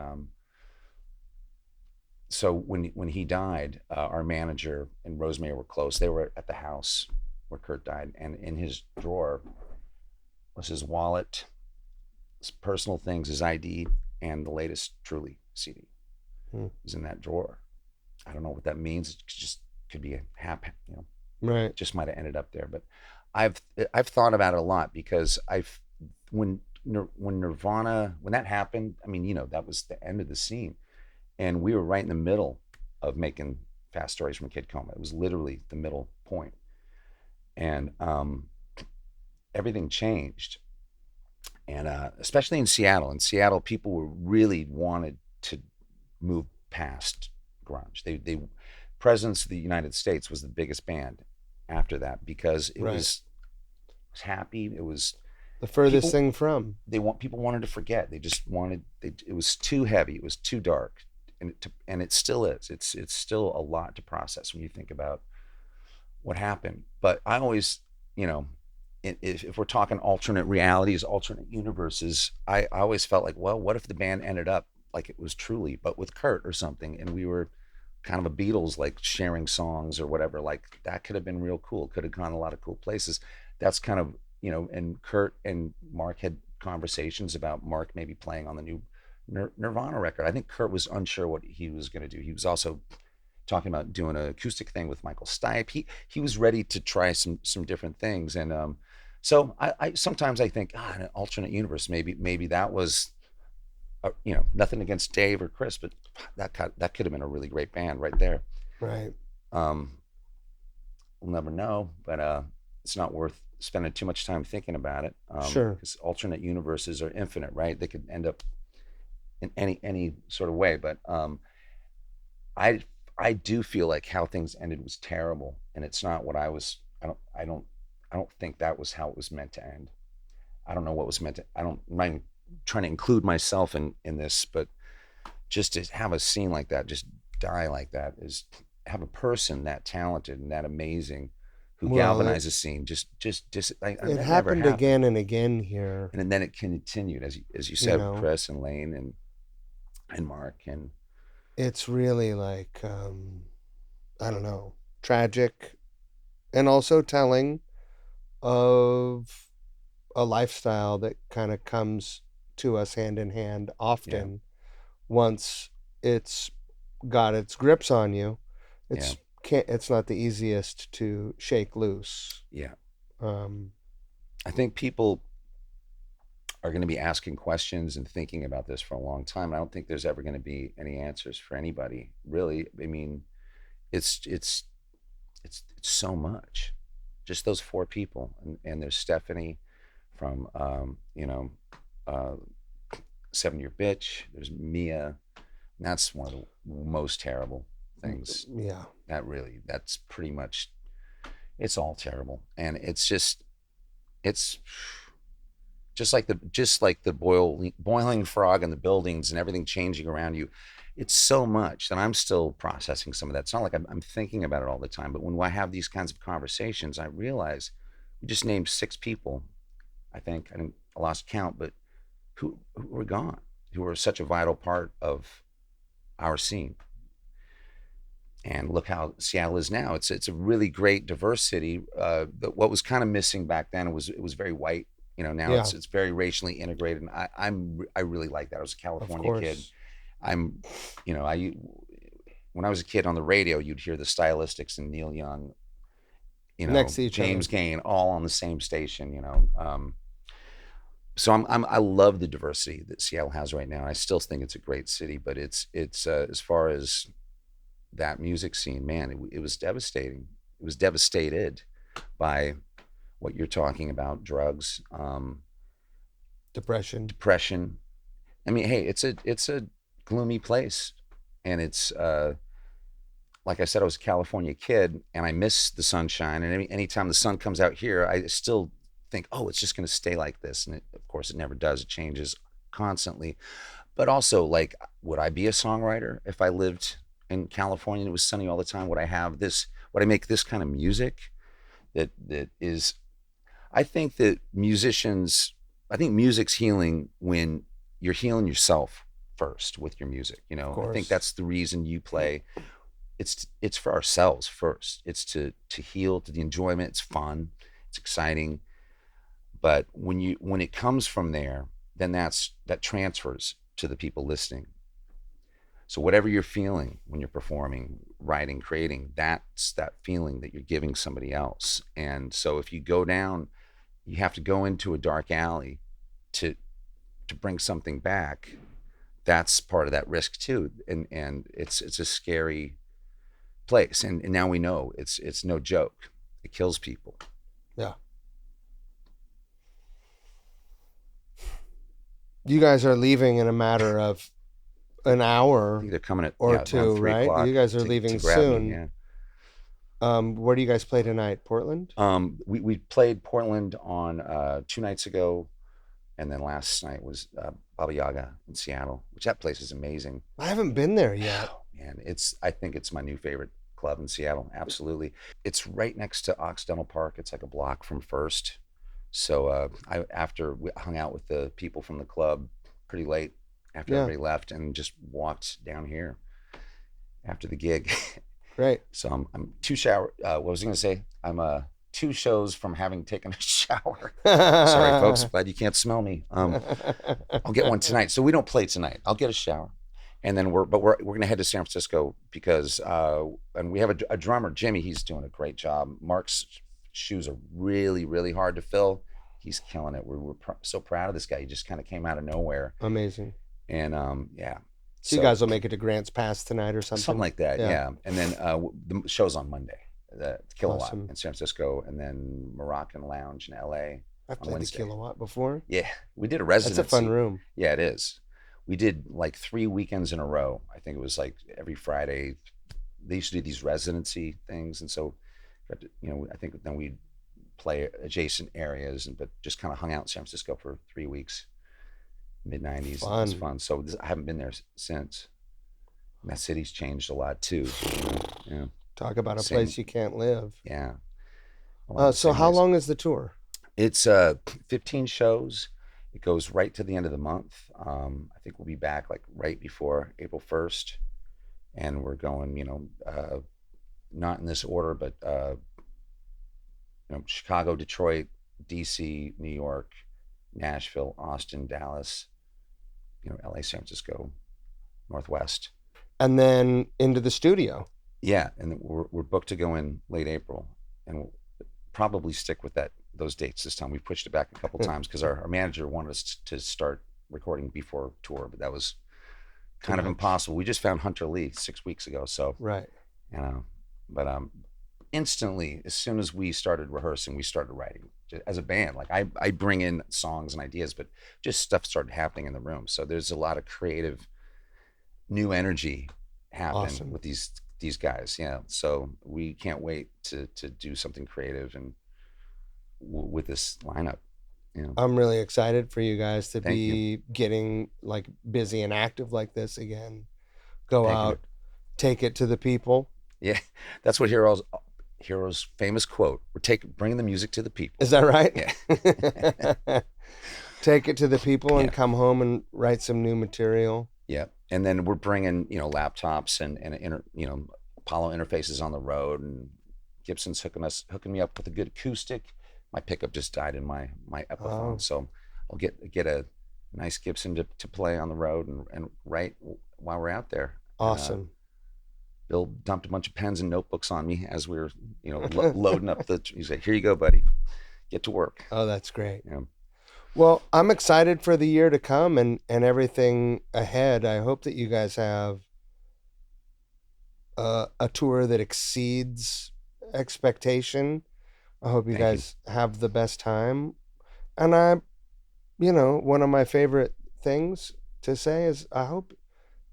Speaker 1: so when he died, our manager and Rosemary were close. They were at the house where Kurt died, and in his drawer was his wallet, his personal things, his ID, and the latest Truly CD
Speaker 2: Hmm.
Speaker 1: was in that drawer. I don't know what that means. It just could be a
Speaker 2: Right.
Speaker 1: just might have ended up there. But I've I've thought about it a lot because when when Nirvana when that happened, I mean, that was the end of the scene, and we were right in the middle of making Fast Stories from Kid Coma. It was literally the middle point, and everything changed, and especially in Seattle. In Seattle, people were really wanted to move past grunge. They Presidents of the United States was the biggest band after that because
Speaker 2: Right.
Speaker 1: it was happy. It was
Speaker 2: The furthest
Speaker 1: people
Speaker 2: thing from.
Speaker 1: people wanted to forget. They just wanted it was too heavy. It was too dark, and it still is. It's still a lot to process when you think about what happened. But I always, you know, if we're talking alternate realities, alternate universes, I always felt like, well, what if the band ended up like it was Truly, but with Kurt or something, and we were kind of a Beatles, like sharing songs or whatever. Like that could have been real cool. Could have gone a lot of cool places. That's kind of, and Kurt and Mark had conversations about Mark maybe playing on the new Nirvana record. I think Kurt was unsure what he was going to do. He was also talking about doing an acoustic thing with Michael Stipe. He was ready to try some different things, and so I sometimes I think, in an alternate universe, maybe that was, nothing against Dave or Chris, but that could have been a really great band right there.
Speaker 2: Right.
Speaker 1: Um, we'll never know, but it's not worth spending too much time thinking about it,
Speaker 2: Sure.
Speaker 1: because alternate universes are infinite, right? They could end up in any sort of way. But I I do feel like how things ended was terrible, and it's not what I was. I don't think that was how it was meant to end. I don't know what was meant to. I don't. I'm not even trying to include myself in this, but just to have a scene like that, just die like that, is have a person that talented and that amazing who
Speaker 2: Well,
Speaker 1: galvanized a scene. Just like
Speaker 2: it
Speaker 1: that never
Speaker 2: happened
Speaker 1: happened.
Speaker 2: again and again here,
Speaker 1: And then it continued, as you
Speaker 2: you
Speaker 1: said, with
Speaker 2: know.
Speaker 1: Chris and Lane and Mark and
Speaker 2: It's really like, I don't know, tragic and also telling of a lifestyle that kind of comes to us hand in hand
Speaker 1: yeah,
Speaker 2: often once it's got its grips on you.
Speaker 1: yeah,
Speaker 2: It's not the easiest to shake loose.
Speaker 1: yeah.
Speaker 2: Um,
Speaker 1: I think people are going to be asking questions and thinking about this for a long time. I don't think there's ever going to be any answers for anybody, really. I mean, it's it's it's so much. Just those four people, and there's Stephanie from uh, 7 Year Bitch. There's Mia. And that's one of the most terrible things.
Speaker 2: yeah,
Speaker 1: That's pretty much, it's all terrible, and it's just like the boiling frog and the buildings and everything changing around you. It's so much that I'm still processing some of that. It's not like I'm thinking about it all the time, but when I have these kinds of conversations, I realize we just named six people. I think I lost count, but who were gone, who were such a vital part of our scene. And look how Seattle is now. It's a really great diverse city. But what was kind of missing back then was it was very white. Now
Speaker 2: yeah,
Speaker 1: it's very racially integrated, and I really like that. I was a
Speaker 2: of
Speaker 1: California kid.
Speaker 2: course.
Speaker 1: I'm, I when I was a kid on the radio, you'd hear the Stylistics and Neil Young,
Speaker 2: Next to each
Speaker 1: James
Speaker 2: other.
Speaker 1: Gain, all on the same station. So I love the diversity that Seattle has right now. I still think it's a great city, but it's as far as that music scene, man, it was devastating. It was devastated by what you're talking about, drugs,
Speaker 2: Depression.
Speaker 1: depression. I mean, hey, it's a gloomy place, and it's like I said, I was a California kid, and I miss the sunshine. And anytime the sun comes out here, I still think, oh, it's just going to stay like this. And of course, it never does. It changes constantly. But also, like, would I be a songwriter if I lived in California and it was sunny all the time? Would I have this? Would I make this kind of music? That is, I think that musicians, I think music's healing when you're healing yourself first with your music.
Speaker 2: Of
Speaker 1: I think
Speaker 2: course.
Speaker 1: that's the reason you play. It's for ourselves first. It's to heal, to the enjoyment. It's fun. It's exciting. But when it comes from there, then that transfers to the people listening. So whatever you're feeling when you're performing, writing, creating, that's that feeling that you're giving somebody else. And so if you go down, you have to go into a dark alley to bring something back. That's part of that risk too. And it's a scary place. And now we know it's no joke. It kills people.
Speaker 2: Yeah. You guys are leaving in a matter of an
Speaker 1: I
Speaker 2: hour
Speaker 1: think they're coming at
Speaker 2: or
Speaker 1: around
Speaker 2: two,
Speaker 1: three
Speaker 2: right? You
Speaker 1: o'clock
Speaker 2: guys are
Speaker 1: to
Speaker 2: leaving
Speaker 1: grab me.
Speaker 2: soon.
Speaker 1: Yeah.
Speaker 2: Where do you guys play tonight? Portland?
Speaker 1: We played Portland on 2 nights ago, and then last night was Baba Yaga in Seattle, which that place is amazing.
Speaker 2: I haven't been there yet.
Speaker 1: Man, I think it's my new favorite club in Seattle. Absolutely, it's right next to Occidental Park. It's like a block from First. So after we hung out with the people from the club pretty late after
Speaker 2: Yeah,
Speaker 1: everybody left, and just walked down here after the gig.
Speaker 2: great.
Speaker 1: So I'm two shower. What was I going to say? I'm two shows from having taken a shower. Sorry, folks. Glad you can't smell me. I'll get one tonight. So we don't play tonight. I'll get a shower, and then we're gonna head to San Francisco because and we have a drummer, Jimmy. He's doing a great job. Mark's shoes are really hard to fill. He's killing it. We're so proud of this guy. He just kind of came out of nowhere,
Speaker 2: Amazing.
Speaker 1: and yeah.
Speaker 2: So you guys will make it to Grant's Pass tonight or
Speaker 1: Something
Speaker 2: something?
Speaker 1: like that,
Speaker 2: Yeah.
Speaker 1: yeah. And then the show's on Monday. the Kilowatt
Speaker 2: Awesome.
Speaker 1: in San Francisco, and then Moroccan Lounge in LA
Speaker 2: I've
Speaker 1: on
Speaker 2: played the
Speaker 1: Wednesday.
Speaker 2: Kilowatt before.
Speaker 1: Yeah, we did a
Speaker 2: That's a fun
Speaker 1: residency.
Speaker 2: room.
Speaker 1: Yeah, it is. We did like 3 weekends in a row. I think it was like every Friday. They used to do these residency things, and so, I think then we'd play adjacent areas, and but just kind of hung out in San Francisco for 3 weeks, mid '90s. It was
Speaker 2: Fun.
Speaker 1: fun. So I haven't been there since. And that city's changed a lot too. Yeah,
Speaker 2: Talk about a
Speaker 1: same.
Speaker 2: place you can't live.
Speaker 1: Yeah, along the
Speaker 2: So
Speaker 1: same
Speaker 2: how
Speaker 1: ways.
Speaker 2: long is the tour?
Speaker 1: It's 15 shows. It goes right to the end of the month. I think we'll be back like right before April 1st, and we're going. Not in this order, but Chicago, Detroit, DC, New York, Nashville, Austin, Dallas, LA, San Francisco, Northwest.
Speaker 2: And then into the studio.
Speaker 1: Yeah, and we're booked to go in late April, and we'll probably stick with those dates this time. We've pushed it back a couple times because our manager wanted us to start recording before tour, but that was kind of impossible. We just found Hunter Lee 6 weeks ago, so
Speaker 2: Right.
Speaker 1: but instantly, as soon as we started rehearsing, we started writing as a band. Like I bring in songs and ideas, but just stuff started happening in the room. So there's a lot of creative, new energy happening
Speaker 2: Awesome.
Speaker 1: with these guys. Yeah. So we can't wait to do something creative and with this lineup. Yeah.
Speaker 2: I'm really excited for you guys to
Speaker 1: Thank
Speaker 2: be getting like busy and active like this again. Go
Speaker 1: Thank you.
Speaker 2: out, take it to the people.
Speaker 1: Yeah, that's what Hiro's famous quote. We're bringing the music to the people.
Speaker 2: Is that right?
Speaker 1: Yeah.
Speaker 2: Take it to the people and
Speaker 1: Yeah.
Speaker 2: come home and write some new material.
Speaker 1: Yeah, and then we're bringing laptops and Apollo interfaces on the road, and Gibson's hooking me up with a good acoustic. My pickup just died in my Epiphone,
Speaker 2: Oh.
Speaker 1: so I'll get a nice Gibson to play on the road and write while we're out there.
Speaker 2: Awesome.
Speaker 1: Bill dumped a bunch of pens and notebooks on me as we were loading up he's like, here you go, buddy, get to work.
Speaker 2: Oh, that's great.
Speaker 1: Yeah.
Speaker 2: Well, I'm excited for the year to come and everything ahead. I hope that you guys have a tour that exceeds expectation. I hope you guys have the best time. And one of my favorite things to say is I hope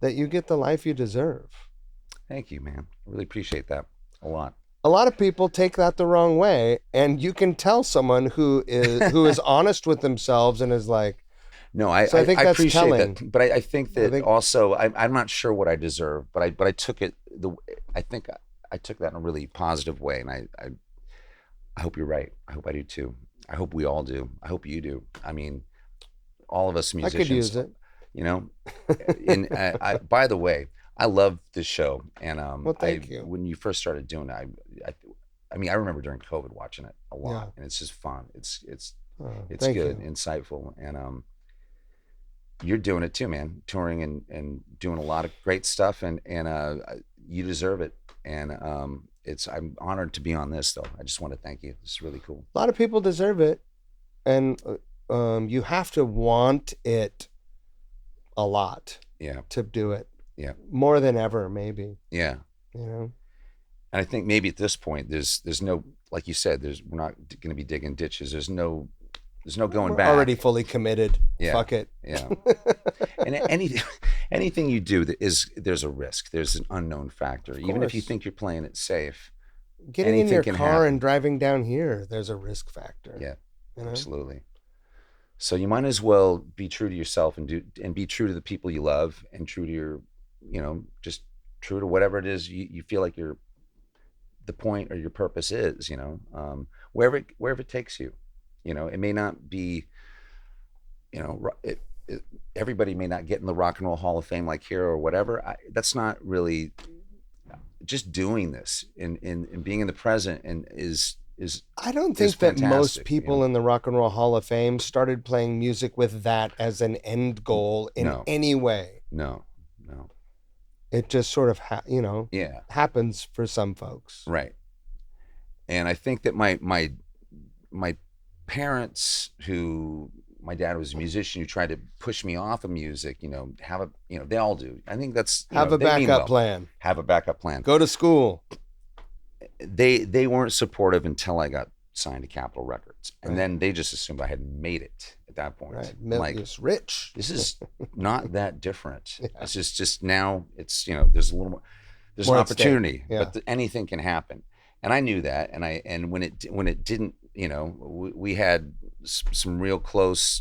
Speaker 2: that you get the life you deserve.
Speaker 1: Thank you, man. I really appreciate that a lot.
Speaker 2: A lot of people take that the wrong way, and you can tell someone who is honest with themselves and is like,
Speaker 1: no, I
Speaker 2: think
Speaker 1: I
Speaker 2: that's
Speaker 1: appreciate
Speaker 2: telling.
Speaker 1: that, but I think that also I'm not sure what I deserve, but I took it I think I took that in a really positive way, and I hope you're right. I hope I do too. I hope we all do. I hope you do. I mean, all of us musicians.
Speaker 2: I could use it.
Speaker 1: And by the way, I love this show, and
Speaker 2: well, thank you.
Speaker 1: When you first started doing it, I mean, I remember during COVID watching it a lot,
Speaker 2: Yeah.
Speaker 1: and it's just fun. It's
Speaker 2: thank
Speaker 1: good,
Speaker 2: you.
Speaker 1: insightful, and you're doing it too, man. Touring and doing a lot of great stuff, and you deserve it. And I'm honored to be on this, though. I just want to thank you. It's really cool.
Speaker 2: A lot of people deserve it, and you have to want it a lot.
Speaker 1: Yeah.
Speaker 2: To do it.
Speaker 1: Yeah.
Speaker 2: More than ever, maybe.
Speaker 1: Yeah.
Speaker 2: And
Speaker 1: I think maybe at this point, there's no, like you said, we're not going to be digging ditches. There's no going back.
Speaker 2: Already fully committed.
Speaker 1: Yeah.
Speaker 2: Fuck it.
Speaker 1: Yeah. And anything you do there's a risk. There's an unknown factor. Even if you think you're playing it safe.
Speaker 2: Getting in your car and driving down here, there's a risk factor.
Speaker 1: Yeah. Absolutely. So you might as well be true to yourself and be true to the people you love, and true to your, just true to whatever it is you feel like the point or your purpose is, wherever it takes you. It may not be, everybody may not get in the Rock and Roll Hall of Fame like Hiro or whatever. That's not really, just doing this and being in the present and is
Speaker 2: I don't think that most people in the Rock and Roll Hall of Fame started playing music with that as an end goal in any way.
Speaker 1: No.
Speaker 2: It just sort of, happens for some folks.
Speaker 1: Right. And I think that my parents, my dad was a musician who tried to push me off of music, they all do. I think that's,
Speaker 2: have a backup plan.
Speaker 1: Have a backup plan.
Speaker 2: Go to school.
Speaker 1: they weren't supportive until I got signed to Capitol Records, and
Speaker 2: Right.
Speaker 1: then they just assumed I had made it at that point.
Speaker 2: Right.
Speaker 1: I'm like,
Speaker 2: Is rich.
Speaker 1: this is not that different.
Speaker 2: Yeah.
Speaker 1: It's just now it's, there's a little more, there's
Speaker 2: More
Speaker 1: an
Speaker 2: at stake.
Speaker 1: opportunity,
Speaker 2: Yeah.
Speaker 1: but anything can happen. And I knew that. And when it didn't, we had some real close,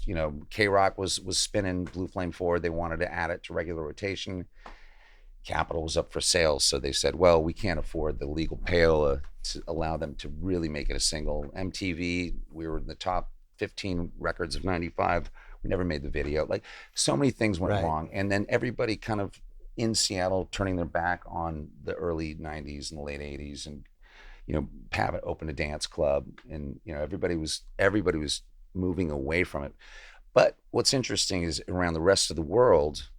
Speaker 1: K-Rock was spinning Blue Flame Forward. They wanted to add it to regular rotation. Capitol was up for sale. So they said, well, we can't afford the legal payola to allow them to really make it a single. MTV, we were in the top 15 records of 95. We never made the video. Like, so many things went
Speaker 2: Right.
Speaker 1: wrong. And then everybody kind of in Seattle turning their back on the early 90s and the late 80s. And, Pavitt opened a dance club, and, everybody was moving away from it. But what's interesting is around the rest of the world,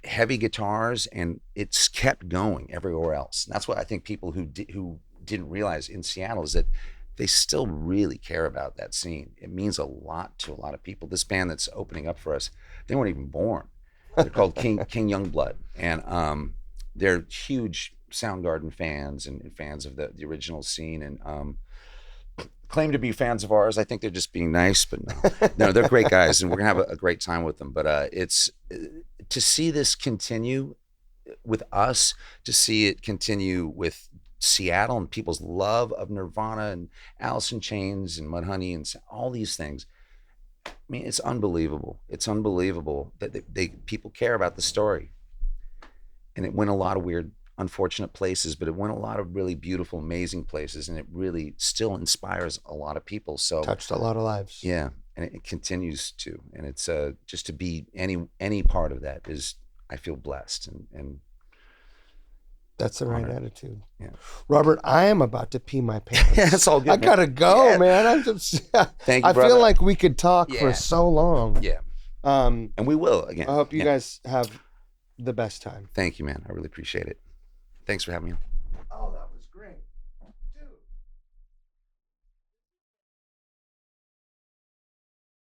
Speaker 1: heavy guitars, and it's kept going everywhere else. And that's what I think people who didn't realize in Seattle is that they still really care about that scene. It means a lot to a lot of people. This band that's opening up for us, they weren't even born. They're called King Youngblood, and they're huge Soundgarden fans and fans of the original scene, and claim to be fans of ours. I think they're just being nice, but no, they're great guys, and we're gonna have a great time with them. But it's to see this continue with us, to see it continue with Seattle and people's love of Nirvana and Alice in Chains and Mudhoney and all these things. I mean, it's unbelievable. It's unbelievable that people care about the story. And it went a lot of weird, unfortunate places, but it went a lot of really beautiful, amazing places, and it really still inspires a lot of people. So
Speaker 2: Touched a lot of lives.
Speaker 1: yeah, and it continues to. And it's just to be any part of that is, I feel blessed, and
Speaker 2: That's the right
Speaker 1: honored.
Speaker 2: attitude.
Speaker 1: Yeah.
Speaker 2: Robert, I am about to pee my pants.
Speaker 1: Yeah, it's all good.
Speaker 2: I gotta go,
Speaker 1: Yeah.
Speaker 2: man. I'm just.
Speaker 1: Thank you,
Speaker 2: I
Speaker 1: brother.
Speaker 2: feel like we could talk for
Speaker 1: Yeah.
Speaker 2: so long.
Speaker 1: Yeah,
Speaker 2: And
Speaker 1: we will again.
Speaker 2: I hope you
Speaker 1: Yeah.
Speaker 2: guys have the best time.
Speaker 1: Thank you, man. I really appreciate it. Thanks for having me on.